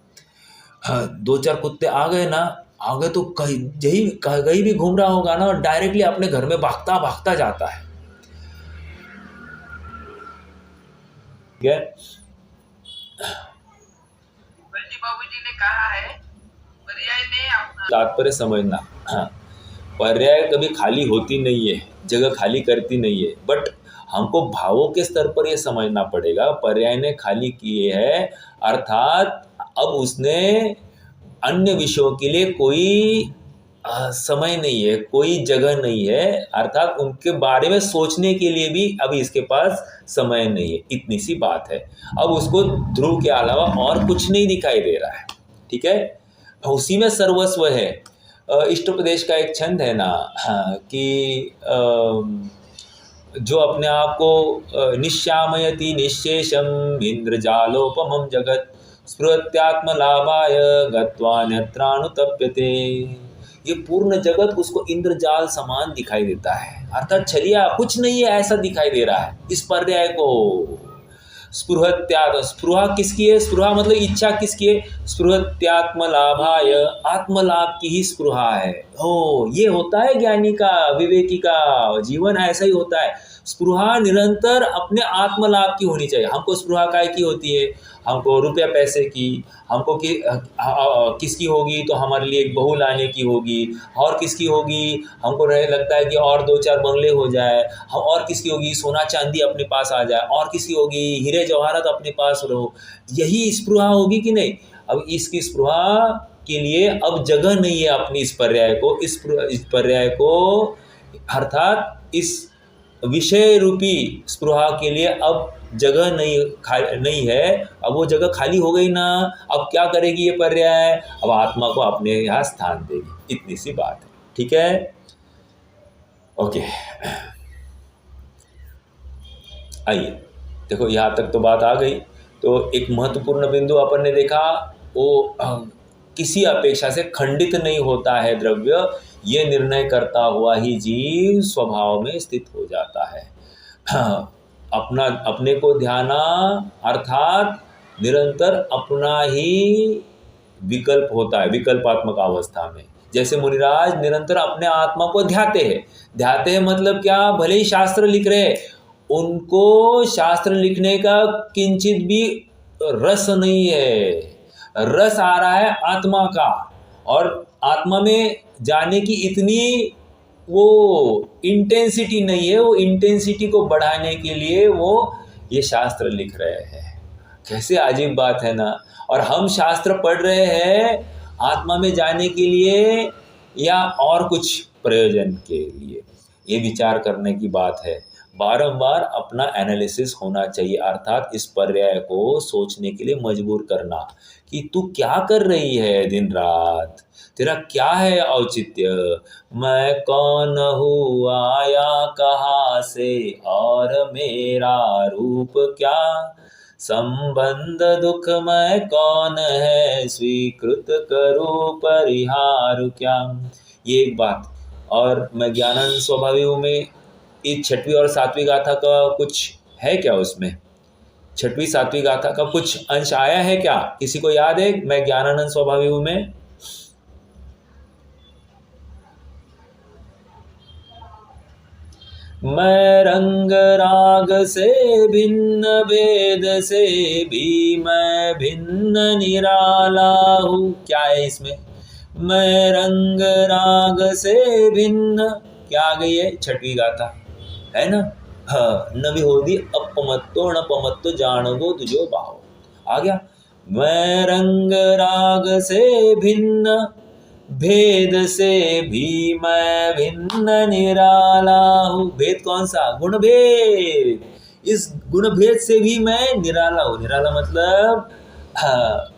दो चार कुत्ते आ गए ना, आ गए तो कहीं भी घूम रहा होगा ना, और डायरेक्टली अपने घर में भागता भागता जाता है। ठीक है। बाबूजी ने कहा है पर्याय ने तात्पर्य समझना। हाँ, पर्याय कभी खाली होती नहीं है, जगह खाली करती नहीं है, बट हमको भावों के स्तर पर यह समझना पड़ेगा। पर्याय ने खाली किए है, अर्थात अब उसने अन्य विषयों के लिए कोई समय नहीं है, कोई जगह नहीं है, अर्थात उनके बारे में सोचने के लिए भी अभी इसके पास समय नहीं है। इतनी सी बात है। अब उसको ध्रुव के अलावा और कुछ नहीं दिखाई दे रहा है। ठीक है। उसी में सर्वस्व है। इष्टोपदेश का एक छंद है ना, कि जो अपने आप को निश्यामयति निश्शेषम इंद्रजालोपमं जगत स्पृहत्यात्मलाभाय गत्वान्यत्रानुतप्यते। ये पूर्ण जगत उसको इंद्रजाल समान दिखाई देता है, अर्थात छलिया कुछ नहीं है ऐसा दिखाई दे रहा है इस पर्याय को। स्पृहत्यात्म, स्पृहा किसकी है? स्पृहा मतलब इच्छा किसकी है? स्पृहत्यात्मलाभाय, आत्मलाभ की ही स्पृहा है। ये होता है ज्ञानी का, विवेकी का जीवन ऐसा ही होता है। स्पृहा निरंतर अपने आत्मलाभ की होनी चाहिए। हमको स्पृहा काय की होती है? हमको रुपया पैसे की, हमको किसकी होगी तो हमारे लिए एक बहू लाने की होगी, और किसकी होगी हमको लगता है कि और दो चार बंगले हो जाए, हम और किसकी होगी सोना चांदी अपने पास आ जाए, और किसकी होगी हीरे जवाहरात अपने पास रहो। यही स्पृहा होगी कि नहीं? अब इसकी स्पृहा के लिए अब जगह नहीं है अपनी इस पर्याय को, इस पर्याय को अर्थात इस विषय रूपी स्पृहा के लिए अब जगह नहीं है। अब वो जगह खाली हो गई ना, अब क्या करेगी ये पर्याय? अब आत्मा को अपने यहाँ स्थान देगी। इतनी सी बात है। ठीक है। ओके, आइए देखो, यहाँ तक तो बात आ गई। तो एक महत्वपूर्ण बिंदु अपन ने देखा, वो किसी अपेक्षा से खंडित नहीं होता है द्रव्य, ये निर्णय करता हुआ ही जीव स्वभाव में स्थित हो जाता है। अपने को ध्याना अर्थात निरंतर अपना ही विकल्प होता है, विकल्पात्मक अवस्था में। जैसे मुनिराज निरंतर अपने आत्मा को ध्याते हैं मतलब क्या? भले ही शास्त्र लिख रहे, उनको शास्त्र लिखने का किंचित भी रस नहीं है। रस आ रहा है आत्मा का, और आत्मा में जाने की इतनी वो इंटेंसिटी नहीं है। वो इंटेंसिटी को बढ़ाने के लिए वो ये शास्त्र लिख रहे हैं। कैसे अजीब बात है ना। और हम शास्त्र पढ़ रहे हैं आत्मा में जाने के लिए या और कुछ प्रयोजन के लिए। ये विचार करने की बात है। बारंबार अपना एनालिसिस होना चाहिए, अर्थात इस पर्याय को सोचने के लिए मजबूर करना कि तू क्या कर रही है दिन रात, तेरा क्या है औचित्य, मैं कौन हूँ, आया कहाँ से, और मेरा रूप क्या, संबंध दुख मैं कौन है, स्वीकृत करूँ परिहार क्या। ये एक बात। और मैं ज्ञानानंद स्वभावी हूँ में इस छठवीं और सातवीं गाथा का कुछ है क्या, उसमें छठवीं सातवीं गाथा का कुछ अंश आया है क्या, किसी को याद है? मैं ज्ञानानंद स्वभावी हूँ में मैं रंग राग से भिन्न, भेद से भी मैं भिन्न निराला हूँ, क्या है इसमें? मैं रंग राग से भिन्न, क्या आ गई है? छठवीं गाथा है ना। हाँ, न विहोदी अपमत्तो न पमत्तो जानगो तुझो भाव, आ गया। मैं रंग राग से भिन्न, भेद से भी मैं भिन्न निराला हूँ। भेद कौन सा? गुण भेद। इस गुण भेद से भी मैं निराला हूँ। निराला मतलब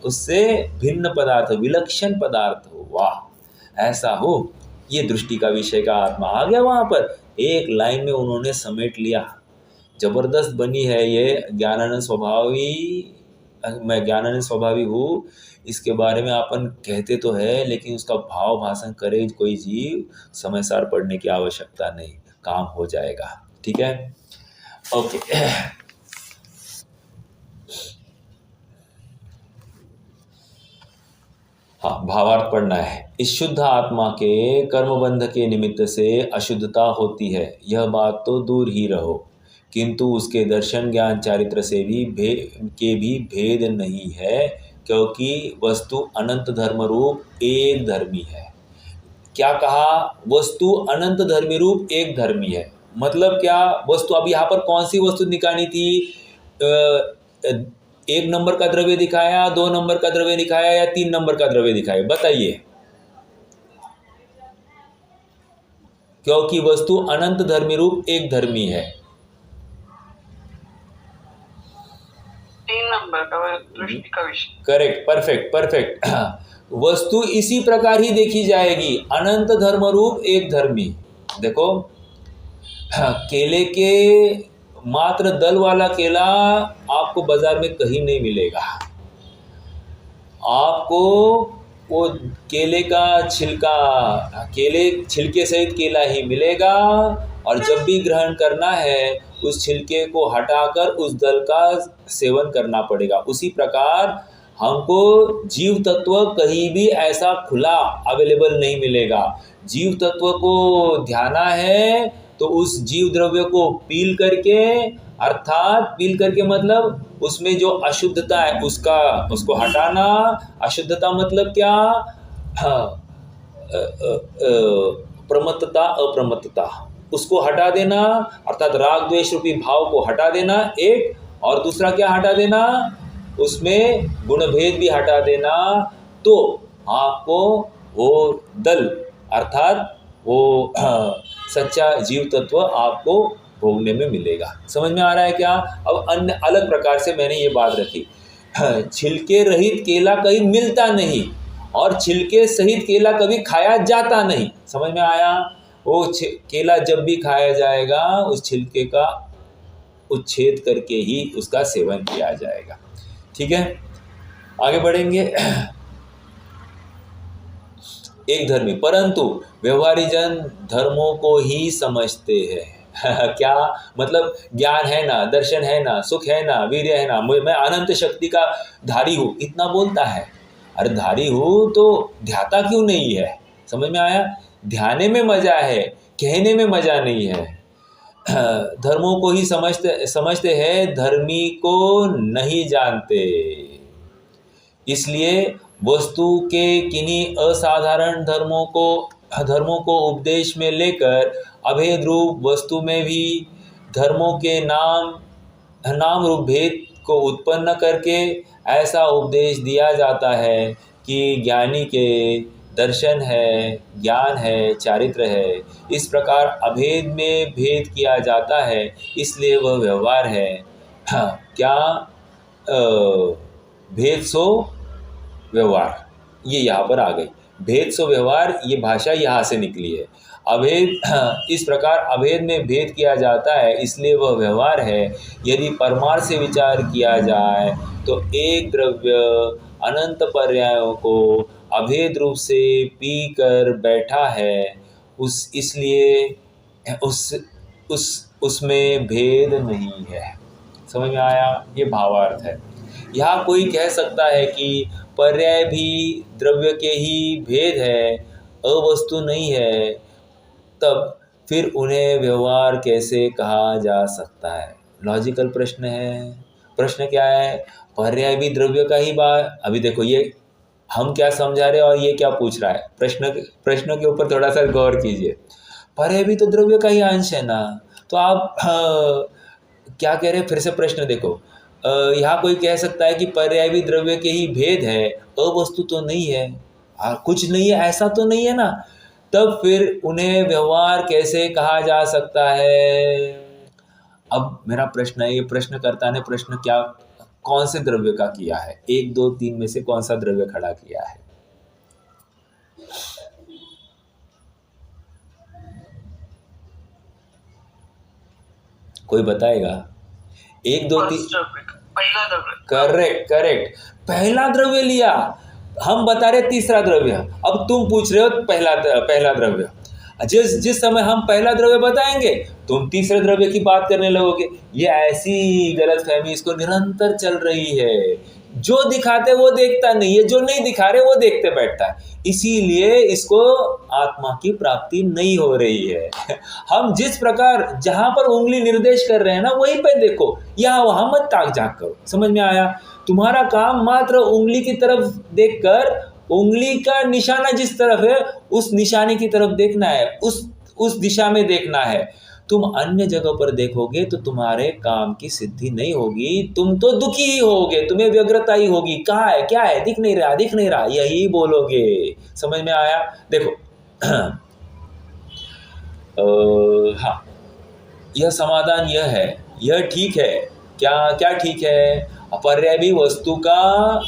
उससे भिन्न पदार्थ, विलक्षण पदार्थ हो। वाह, ऐसा हो, ये दृष्टि का विषय का आत्मा आ गया वहाँ पर। एक लाइन में उन्होंने समेट लिया। जबरदस्त बनी है ये ज्ञानानंद स्वभावी। मैं ज्ञानानंद स्वभावी हूँ, इसके बारे में अपन कहते तो है, लेकिन उसका भाव भाषण करे कोई जीव, समय सार पढ़ने की आवश्यकता नहीं, काम हो जाएगा। ठीक है, ओके। हाँ, भावार्थ पढ़ना है। इस शुद्ध आत्मा के कर्मबंध के निमित्त से अशुद्धता होती है, यह बात तो दूर ही रहो, किंतु उसके दर्शन ज्ञान चारित्र से भी भेद नहीं है, क्योंकि वस्तु अनंत धर्म रूप एक धर्मी है। क्या कहा? वस्तु अनंत धर्मी रूप एक धर्मी है। मतलब क्या? वस्तु, अभी यहाँ पर कौन सी वस्तु निकालनी थी? 1 नंबर का द्रव्य दिखाया, 2 नंबर का द्रव्य दिखाया, या 3 नंबर का द्रव्य दिखाया? बताइए। क्योंकि वस्तु अनंत धर्मी रूप एक धर्मी है। 3 नंबर का दृष्टि का विषय। Correct, perfect. वस्तु इसी प्रकार ही देखी जाएगी, अनंत धर्म रूप एक धर्मी। देखो, केले के मात्र दल वाला केला आपको बाजार में कहीं नहीं मिलेगा। आपको वो केले का छिलका, छिलके सहित केला ही मिलेगा, और जब भी ग्रहण करना है उस छिलके को हटाकर उस दल का सेवन करना पड़ेगा। उसी प्रकार हमको जीव तत्व कहीं भी ऐसा खुला अवेलेबल नहीं मिलेगा। जीव तत्व को ध्याना है तो उस जीव द्रव्य को पील करके, अर्थात पील करके मतलब उसमें जो अशुद्धता है उसको हटाना। अशुद्धता मतलब क्या? प्रमत्तता, अप्रमत्तता, उसको हटा देना, अर्थात राग द्वेष रूपी भाव को हटा देना एक, और दूसरा क्या हटा देना? उसमें गुण भेद भी हटा देना। तो आपको वो दल, अर्थात वो सच्चा जीव तत्व आपको भोगने में मिलेगा। समझ में आ रहा है क्या? अब अन्य अलग प्रकार से मैंने ये बात रखी, छिलके रहित केला कहीं मिलता नहीं, और छिलके सहित केला कभी खाया जाता नहीं। समझ में आया? वो केला जब भी खाया जाएगा उस छिलके का उच्छेद करके ही उसका सेवन किया जाएगा। ठीक है, आगे बढ़ेंगे। एक धर्मी, परंतु व्यवहारी जन धर्मों को ही समझते हैं। क्या मतलब? ज्ञान है ना, दर्शन है ना, सुख है ना, वीर्य है ना, मैं अनंत शक्ति का धारी हूँ, इतना बोलता है। अरे धारी हूँ तो ध्याता क्यों नहीं है? समझ में आया? ध्याने में मजा है, कहने में मजा नहीं है। धर्मों को ही समझते हैं, धर्मी को नहीं जानते। इसलिए वस्तु के किन्हीं असाधारण धर्मों को उपदेश में लेकर अभेद रूप वस्तु में भी धर्मों के नाम रूप भेद को उत्पन्न करके ऐसा उपदेश दिया जाता है कि ज्ञानी के दर्शन है, ज्ञान है, चारित्र है। इस प्रकार अभेद में भेद किया जाता है, इसलिए वह व्यवहार है। क्या भेद सो व्यवहार, ये यहाँ पर आ गई। भेद सो व्यवहार, ये भाषा यहाँ से निकली है। अभेद इस प्रकार अभेद में भेद किया जाता है, इसलिए वह व्यवहार है। यदि परमार्थ से विचार किया जाए तो एक द्रव्य अनंत पर्यायों को अभेद रूप से पी कर बैठा है, इसलिए उसमें भेद नहीं है। समझ में आया? ये भावार्थ है। यहाँ कोई कह सकता है कि पर्याय भी द्रव्य के ही भेद है, अवस्तु नहीं है, तब फिर उन्हें व्यवहार कैसे कहा जा सकता है? लॉजिकल प्रश्न है। प्रश्न क्या है? पर्याय भी द्रव्य का ही अभी देखो ये हम क्या समझा रहे हैं और ये क्या पूछ रहा है। प्रश्नों के ऊपर थोड़ा सा गौर कीजिए। पर्याय भी तो द्रव्य का ही अंश है ना, तो आप क्या कह रहे हैं? फिर से प्रश्न देखो। यहाँ कोई कह सकता है कि पर्याय भी द्रव्य के ही भेद है, अवस्तु तो नहीं है, कुछ नहीं है, ऐसा तो नहीं है ना, तब फिर उन्हें व्यवहार कैसे कहा जा सकता है? अब मेरा प्रश्न है, ये प्रश्नकर्ता ने प्रश्न क्या कौन से द्रव्य का किया है? 1, 2, 3 में से कौन सा द्रव्य खड़ा किया है? कोई बताएगा? 1, 2, 3। पहला द्रव्य। करेक्ट। पहला द्रव्य लिया, हम बता रहे तीसरा द्रव्य। अब तुम पूछ रहे हो पहला द्रव्य। जिस समय हम पहला द्रव्य बताएंगे तुम तीसरे द्रव्य की बात करने लगोगे। ये ऐसी गलतफहमी इसको निरंतर चल रही है। जो दिखाते वो देखता नहीं है, जो नहीं दिखा रहे वो देखते बैठता है, इसीलिए इसको आत्मा की प्राप्ति नहीं हो रही है। हम जिस प्रकार जहां पर उंगली निर्देश कर रहे हैं ना, वहीं पे देखो, यहाँ वहां मत ताक झाँक करो। समझ में आया? तुम्हारा काम मात्र उंगली की तरफ देखकर, उंगली का निशाना जिस तरफ है उस निशाने की तरफ देखना है, उस दिशा में देखना है। तुम अन्य जगह पर देखोगे तो तुम्हारे काम की सिद्धि नहीं होगी, तुम तो दुखी ही होगे, तुम्हें व्यग्रता ही होगी। कहाँ है, क्या है, दिख नहीं रहा, यही बोलोगे। समझ में आया? देखो हाँ, यह समाधान यह है, यह ठीक है। क्या ठीक है? पर्याय भी वस्तु का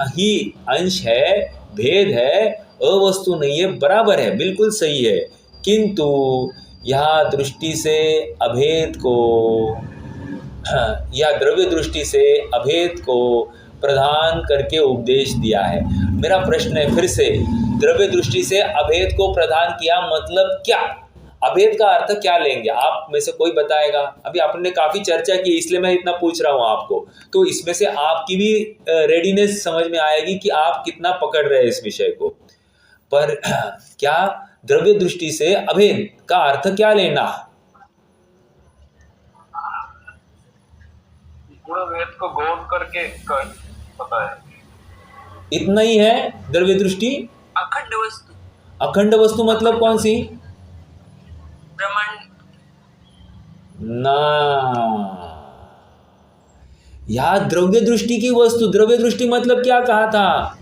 ही अंश है, भेद है, अवस्तु नहीं है, बराबर है, बिल्कुल सही है। किंतु यहाँ दृष्टि से अभेद को, या द्रव्य दृष्टि से अभेद को प्रदान करके उपदेश दिया है। मेरा प्रश्न है फिर से, द्रव्य दृष्टि से अभेद को प्रदान किया मतलब क्या? अभेद का अर्थ क्या लेंगे? आप में से कोई बताएगा? अभी आपने काफ़ी चर्चा की, इसलिए मैं इतना पूछ रहा हूँ आपको, तो इसमें से आपकी भी रेडीनेस समझ में आएगी कि आप कितना पकड़ रहे हैं इस विषय को। पर क्या द्रव्य दृष्टि से अभेद का अर्थ क्या लेना? गुण वेद को गौण करके पता है, इतना ही है द्रव्य दृष्टि। अखंड वस्तु मतलब कौन सी? ब्रह्मांड ना, यहाँ द्रव्य दृष्टि की वस्तु। द्रव्य दृष्टि मतलब क्या कहा था?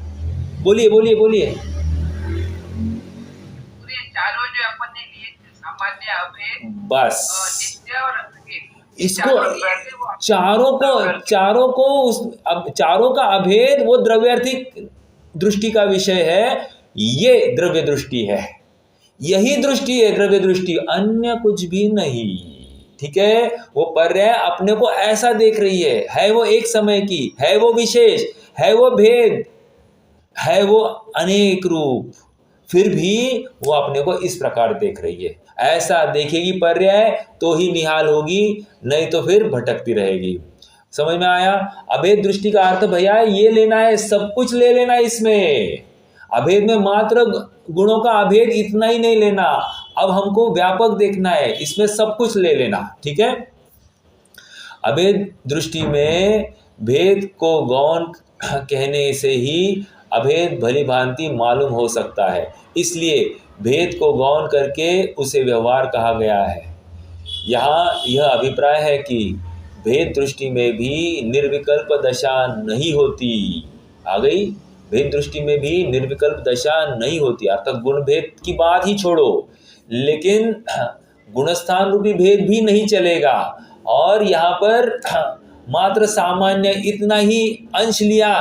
बोलिए। चारों जो अपन ने लिए थे, सामान्य, अभेद, बस नित्य और इसको चारों का अभेद वो द्रव्यार्थिक दृष्टि का विषय है। ये द्रव्य दृष्टि है, यही दृष्टि है द्रव्य दृष्टि, अन्य कुछ भी नहीं। ठीक है? वो पर्याय अपने को ऐसा देख रही है वो एक समय की, है वो विशेष, है वो भेद, है वो अनेक रूप, फिर भी वो अपने को इस प्रकार देख रही है। ऐसा देखेगी पर्याय तो ही निहाल होगी, नहीं तो फिर भटकती रहेगी। समझ में आया? अभेद दृष्टि का अर्थ भैया ये लेना है, सब कुछ ले लेना है इसमें। अभेद में मात्र गुणों का अभेद इतना ही नहीं लेना, अब हमको व्यापक देखना है, इसमें सब कुछ ले लेना। ठीक है? अभेद दृष्टि में भेद को गौण कहने से ही अभेद भली भांति मालूम हो सकता है, इसलिए भेद को गौण करके उसे व्यवहार कहा गया है। यहाँ यह अभिप्राय है कि भेद दृष्टि में भी निर्विकल्प दशा नहीं होती। आ गई? भेद दृष्टि में भी निर्विकल्प दशा नहीं होती, अर्थात गुण भेद की बात ही छोड़ो, लेकिन गुणस्थान रूपी भेद भी नहीं चलेगा। और यहाँ पर मात्र सामान्य इतना ही अंश लिया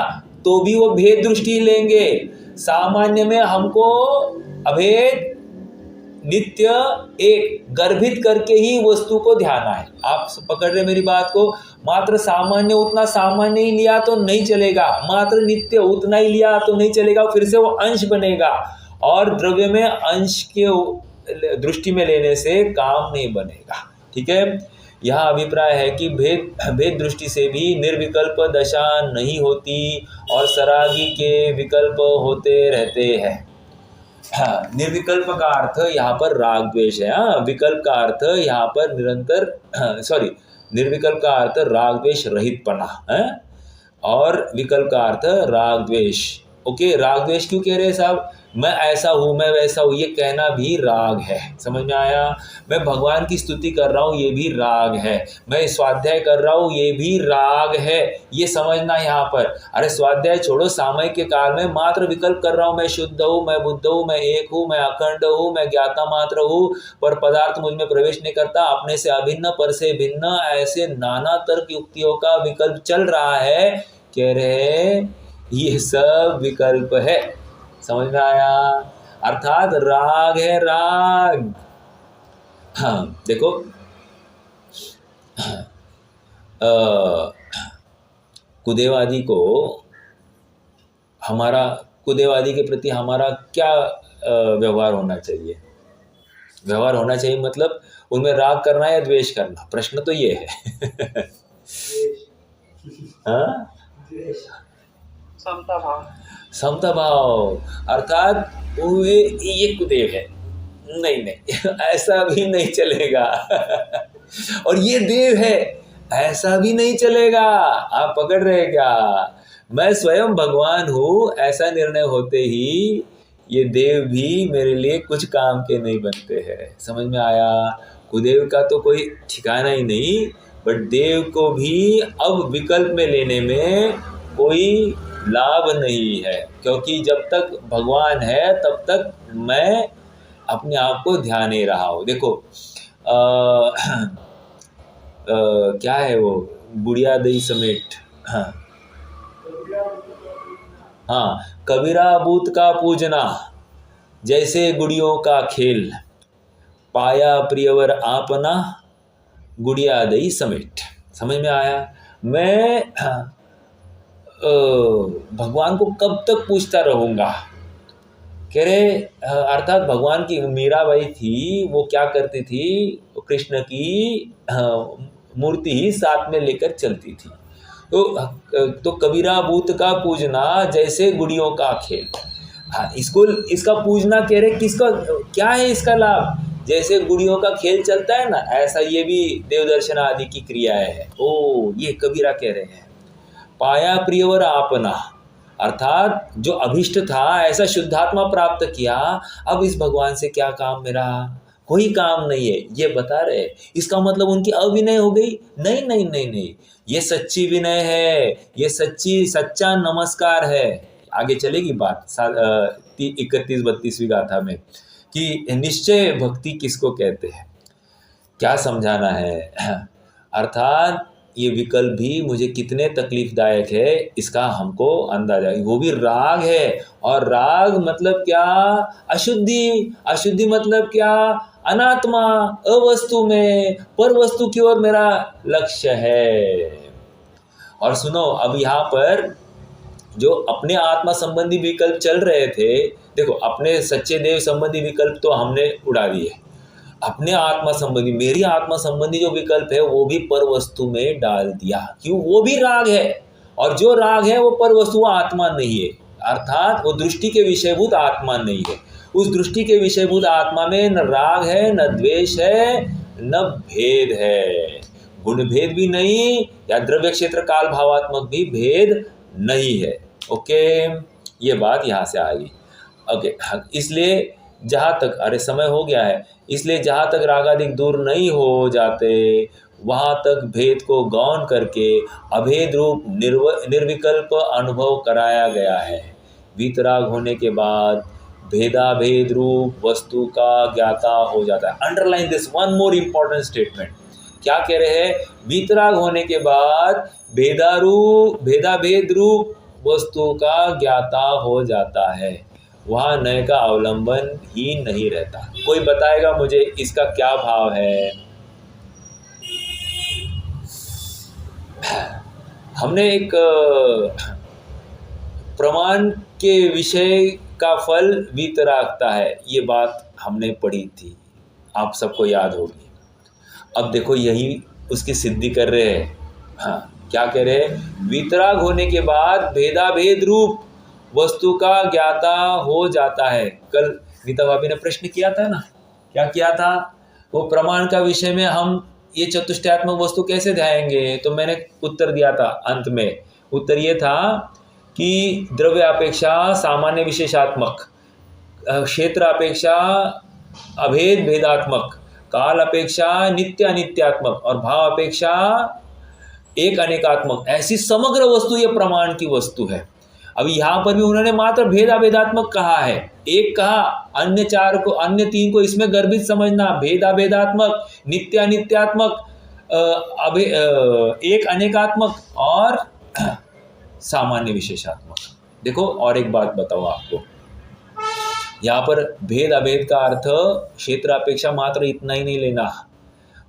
तो भी वो भेद दृष्टि लेंगे। सामान्य में हमको अभेद नित्य एक गर्भित करके ही वस्तु को ध्याना है। आप पकड़ रहे मेरी बात को? मात्र सामान्य उतना सामान्य ही लिया तो नहीं चलेगा, मात्र नित्य उतना ही लिया तो नहीं चलेगा, फिर से वो अंश बनेगा। और द्रव्य में अंश के दृष्टि में लेने से काम नहीं बनेगा। ठीक है, यह अभिप्राय है कि भेद दृष्टि से भी निर्विकल्प दशा नहीं होती और सरागी के विकल्प होते रहते हैं। हाँ, निर्विकल्प का अर्थ यहाँ पर राग द्वेष है। हाँ, विकल्प का अर्थ यहाँ पर निर्विकल्प का अर्थ राग द्वेष रहितपना है, और विकल्प का अर्थ राग द्वेष। ओके, राग द्वेष क्यों कह रहे हैं साहब? मैं ऐसा हूँ, मैं वैसा हूँ, ये कहना भी राग है। समझ में आया? मैं भगवान की स्तुति कर रहा हूँ, ये भी राग है। मैं स्वाध्याय कर रहा हूँ, ये भी राग है। ये समझना यहाँ पर। अरे स्वाध्याय छोड़ो, सामयिक के काल में मात्र विकल्प कर रहा हूँ, मैं शुद्ध हूँ, मैं बुद्ध हूँ, मैं एक हूँ, मैं अखंड हूँ, मैं ज्ञाता मात्र हूँ, पर पदार्थ मुझ में प्रवेश नहीं करता, अपने से अभिन्न, पर से भिन्न, ऐसे नाना तर्क युक्तियों का विकल्प चल रहा है। कह रहे ये सब विकल्प है। समझ में आया? अर्थात राग है, राग। हाँ देखो, कुदेवादी को कुदेवादी के प्रति हमारा क्या व्यवहार होना चाहिए? व्यवहार होना चाहिए मतलब उनमें राग करना या द्वेष करना? प्रश्न तो ये है। हाँ, समता भाव। अर्थात ये कुदेव है, नहीं ऐसा भी नहीं चलेगा। और ये देव है, ऐसा भी नहीं चलेगा। आप पकड़ रहे क्या? मैं स्वयं भगवान हूँ, ऐसा निर्णय होते ही ये देव भी मेरे लिए कुछ काम के नहीं बनते हैं। समझ में आया? कुदेव का तो कोई ठिकाना ही नहीं, बट देव को भी अब विकल्प में लेने में कोई लाभ नहीं है, क्योंकि जब तक भगवान है तब तक मैं अपने आप को ध्यान ही रहा हूँ। देखो क्या है वो, बुढ़िया दई समेट। हाँ, कबीरा बूत का पूजना, जैसे गुड़ियों का खेल, पाया प्रियवर आपना, गुड़िया दई समेट। समझ में आया? मैं भगवान को कब तक पूछता रहूँगा? कह रहे अर्थात भगवान की मीराबाई थी, वो क्या करती थी? कृष्ण की मूर्ति ही साथ में लेकर चलती थी। तो कबीरा बूत का पूजना जैसे गुड़ियों का खेल। हाँ, इसका पूजना कह रहे किसका, क्या है इसका लाभ? जैसे गुड़ियों का खेल चलता है ना, ऐसा ये भी देवदर्शन आदि की क्रियाएं है। ये कबीरा कह रहे हैं। पाया प्रियवर आपना, अर्थात जो अभिष्ट था ऐसा शुद्धात्मा प्राप्त किया, अब इस भगवान से क्या काम मेरा? कोई काम नहीं है, ये बता रहे। इसका मतलब उनकी अविनय हो गई? नहीं, ये सच्ची विनय है, ये सच्चा नमस्कार है। आगे चलेगी बात 31-32वीं गाथा में कि निश्चय भक्ति किसको कहते हैं, क्या समझाना है। अर्थात ये विकल्प भी मुझे कितने तकलीफदायक है इसका हमको अंदाजा, वो भी राग है। और राग मतलब क्या? अशुद्धि मतलब क्या? अनात्मा, अवस्तु में, पर वस्तु की ओर मेरा लक्ष्य है। और सुनो, अब यहाँ पर जो अपने आत्मा संबंधी विकल्प चल रहे थे, देखो अपने सच्चे देव संबंधी विकल्प तो हमने उड़ा दिए, अपने आत्मा संबंधी, मेरी आत्मा संबंधी जो विकल्प है वो भी पर वस्तु में डाल दिया। क्यों? वो भी राग है, और जो राग है वो पर वस्तु आत्मा नहीं है, अर्थात वो दृष्टि के विषयभूत आत्मा नहीं है। उस दृष्टि के विषयभूत आत्मा में न राग है, न द्वेष है, न भेद है, गुण भेद भी नहीं, या द्रव्य क्षेत्र काल भावात्मक भी भेद नहीं है। ओके, ये बात यहाँ से आएगी। ओके, इसलिए जहाँ तक, अरे समय हो गया है, इसलिए जहाँ तक रागादिक दूर नहीं हो जाते वहाँ तक भेद को गौण करके अभेद रूप निर्विकल्प अनुभव कराया गया है। वीतराग होने के बाद भेदाभेद रूप वस्तु का ज्ञाता हो जाता है। Underline this one more important statement. क्या कह रहे हैं? वीतराग होने के बाद भेदाभेद रूप वस्तु का ज्ञाता हो जाता है, वहाँ नए का अवलंबन ही नहीं रहता। कोई बताएगा मुझे इसका क्या भाव है? हमने एक प्रमाण के विषय का फल वीतरागता है, ये बात हमने पढ़ी थी, आप सबको याद होगी। अब देखो यही उसकी सिद्धि कर रहे हैं। हाँ, क्या कह रहे हैं? वीतराग होने के बाद भेदाभेद रूप वस्तु का ज्ञाता हो जाता है। कल नीता भाभी ने प्रश्न किया था ना, क्या किया था? वो प्रमाण का विषय में हम ये चतुष्टयात्मक वस्तु कैसे ध्याएंगे? तो मैंने उत्तर दिया था, अंत में उत्तर ये था कि द्रव्य अपेक्षा सामान्य विशेषात्मक, क्षेत्र अपेक्षा अभेद भेदात्मक, काल अपेक्षा नित्य अनित्यात्मक और भाव अपेक्षा एक अनेकात्मक, ऐसी समग्र वस्तु ये प्रमाण की वस्तु है। अब यहाँ पर भी उन्होंने मात्र भेदाभेदात्मक कहा है, एक कहा, अन्य चार को, अन्य तीन को इसमें गर्भित समझना। भेदाभेदात्मक, नित्य अनित्यात्मक, एक अनेकात्मक और सामान्य विशेषात्मक। देखो और एक बात बताओ आपको, यहाँ पर भेद अभेद का अर्थ क्षेत्र अपेक्षा मात्र इतना ही नहीं लेना,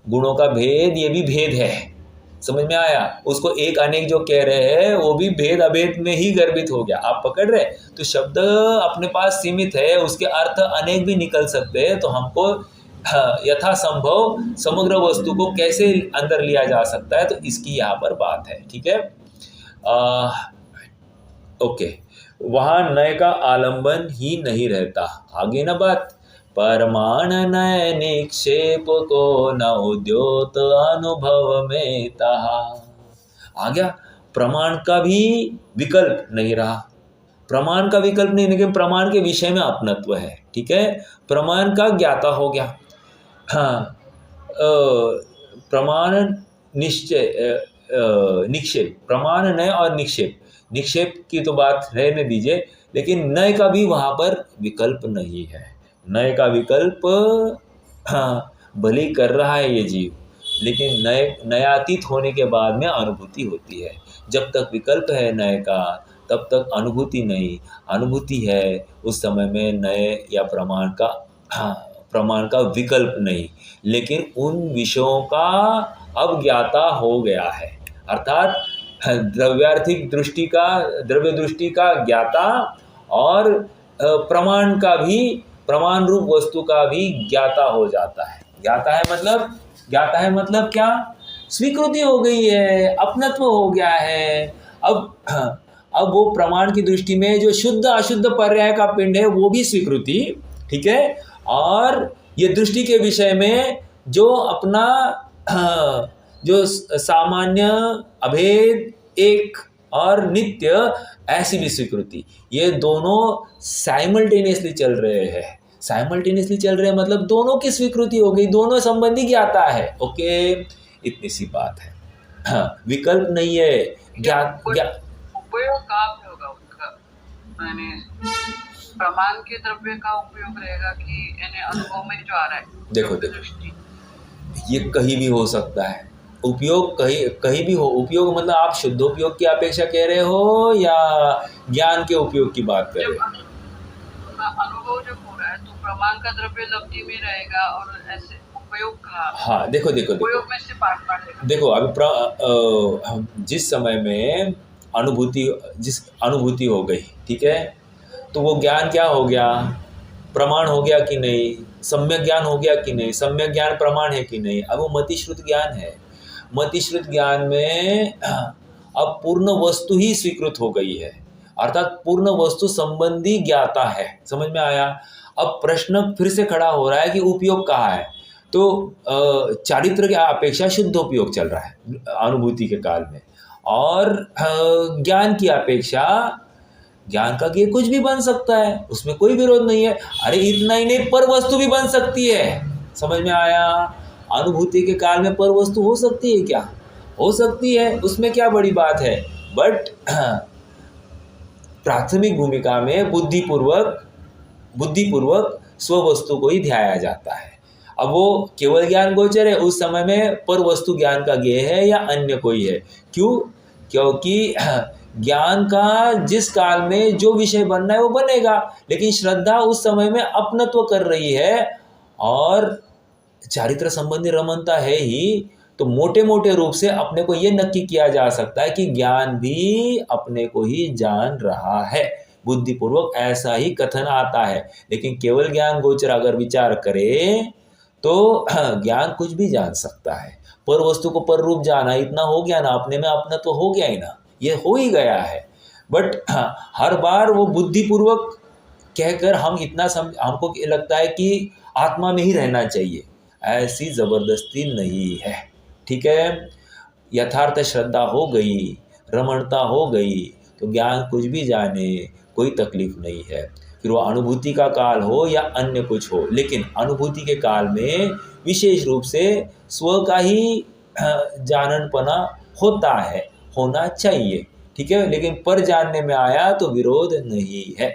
गुणों का भेद ये भी भेद है। समझ में आया? उसको एक अनेक जो कह रहे हैं वो भी भेद अभेद में ही गर्भित हो गया। आप पकड़ रहे? तो शब्द अपने पास सीमित है, उसके अर्थ अनेक भी निकल सकते हैं। तो हमको यथासंभव समग्र वस्तु को कैसे अंदर लिया जा सकता है, तो इसकी यहाँ पर बात है। ठीक है, ओके। वहाँ नए का आलंबन ही नहीं रहता। आगे ना बात, परमाण नय निक्षेप को न उद्योत अनुभव में तहा। आ गया, प्रमाण का भी विकल्प नहीं रहा। प्रमाण का विकल्प नहीं, लेकिन प्रमाण के विषय में अपनत्व है। ठीक है, प्रमाण का ज्ञाता हो गया। हाँ, प्रमाण निश्चय निक्षेप, प्रमाण नय और निक्षेप, निक्षेप की तो बात रहने दीजिए, लेकिन नय का भी वहाँ पर विकल्प नहीं है। नय का विकल्प हाँ भले कर रहा है ये जीव, लेकिन नयातीत होने के बाद में अनुभूति होती है। जब तक विकल्प है नय का, तब तक अनुभूति नहीं। अनुभूति है उस समय में नय या प्रमाण का विकल्प नहीं, लेकिन उन विषयों का अब ज्ञाता हो गया है। अर्थात द्रव्यार्थिक दृष्टि का, द्रव्य दृष्टि का ज्ञाता और प्रमाण का भी, प्रमाण रूप वस्तु का भी ज्ञाता हो जाता है। ज्ञाता है मतलब क्या? स्वीकृति हो गई है, अपनत्व हो गया है। अब वो प्रमाण की दृष्टि में जो शुद्ध अशुद्ध पर्याय का पिंड है वो भी स्वीकृति। ठीक है, और ये दृष्टि के विषय में जो अपना जो सामान्य, अभेद, एक और नित्य, ऐसी भी स्वीकृति, ये दोनों साइमल्टेनियसली चल रहे हैं। साइमल्टेनियसली चल रहे हैं मतलब दोनों की स्वीकृति हो गई, दोनों संबंधी ज्ञाता है। ओके, इतनी सी बात है। हाँ, विकल्प नहीं है। उपयोग कहाँ पे होगा उसका? यानी प्रमाण के द्रव्य का उपयोग रहेगा कि यानी अनुभव में जो आ रहा है? देखो ये कहीं भी हो सकता है। उपयोग कहीं भी हो। उपयोग मतलब आप शुद्ध उपयोग की अपेक्षा कह रहे हो या ज्ञान के उपयोग की बात कर रहे हो? अनुभव जब हो रहा है तो प्रमाण का द्रव्य लब्धि में रहेगा और ऐसे उपयोग का। हाँ, देखो उपयोग में से पाठ देखो अभी जिस समय में अनुभूति हो गई, ठीक है, तो वो ज्ञान क्या हो गया? प्रमाण हो गया कि नहीं? सम्यक ज्ञान हो गया कि नहीं? सम्यक ज्ञान प्रमाण है कि नहीं? अब वो मतिश्रुत ज्ञान है। मतिश्रुत ज्ञान में अब पूर्ण वस्तु ही स्वीकृत हो गई है, अर्थात पूर्ण वस्तु संबंधी ज्ञाता है। समझ में आया? अब प्रश्न फिर से खड़ा हो रहा है कि उपयोग कहाँ है? तो चारित्र की अपेक्षा शुद्ध उपयोग चल रहा है अनुभूति के काल में, और ज्ञान की अपेक्षा, ज्ञान का ये कुछ भी बन सकता है, उसमें कोई विरोध नहीं है। अरे इतना ही नहीं, पर वस्तु भी बन सकती है। समझ में आया? अनुभूति के काल में पर वस्तु हो सकती है क्या? हो सकती है, उसमें क्या बड़ी बात है। बट प्राथमिक भूमिका में बुद्धिपूर्वक स्ववस्तु को ही ध्याया जाता है। अब वो केवल ज्ञान गोचर है, उस समय में पर वस्तु ज्ञान का ज्ञेय है या अन्य कोई है। क्यों? क्योंकि ज्ञान का जिस काल में जो विषय बनना है वो बनेगा, लेकिन श्रद्धा उस समय में अपनत्व कर रही है और चारित्र संबंधी रमणता है ही, तो मोटे मोटे रूप से अपने को ये नक्की किया जा सकता है कि ज्ञान भी अपने को ही जान रहा है। बुद्धिपूर्वक ऐसा ही कथन आता है। लेकिन केवल ज्ञान गोचर अगर विचार करें तो ज्ञान कुछ भी जान सकता है। पर वस्तु को पर रूप जाना इतना हो गया ना, अपने में अपना तो हो गया ही ना, ये हो ही गया है। बट हर बार वो बुद्धिपूर्वक कहकर हम हमको लगता है कि आत्मा में ही रहना चाहिए, ऐसी ज़बरदस्ती नहीं है। ठीक है, यथार्थ श्रद्धा हो गई, रमणता हो गई तो ज्ञान कुछ भी जाने कोई तकलीफ नहीं है। फिर वो अनुभूति का काल हो या अन्य कुछ हो, लेकिन अनुभूति के काल में विशेष रूप से स्व का ही जाननपना होता है, होना चाहिए। ठीक है, लेकिन पर जानने में आया तो विरोध नहीं है।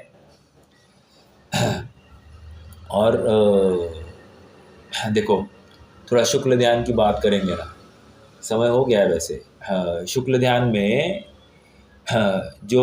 और देखो, थोड़ा शुक्ल ध्यान की बात करेंगे ना, समय हो गया है वैसे। शुक्ल ध्यान में जो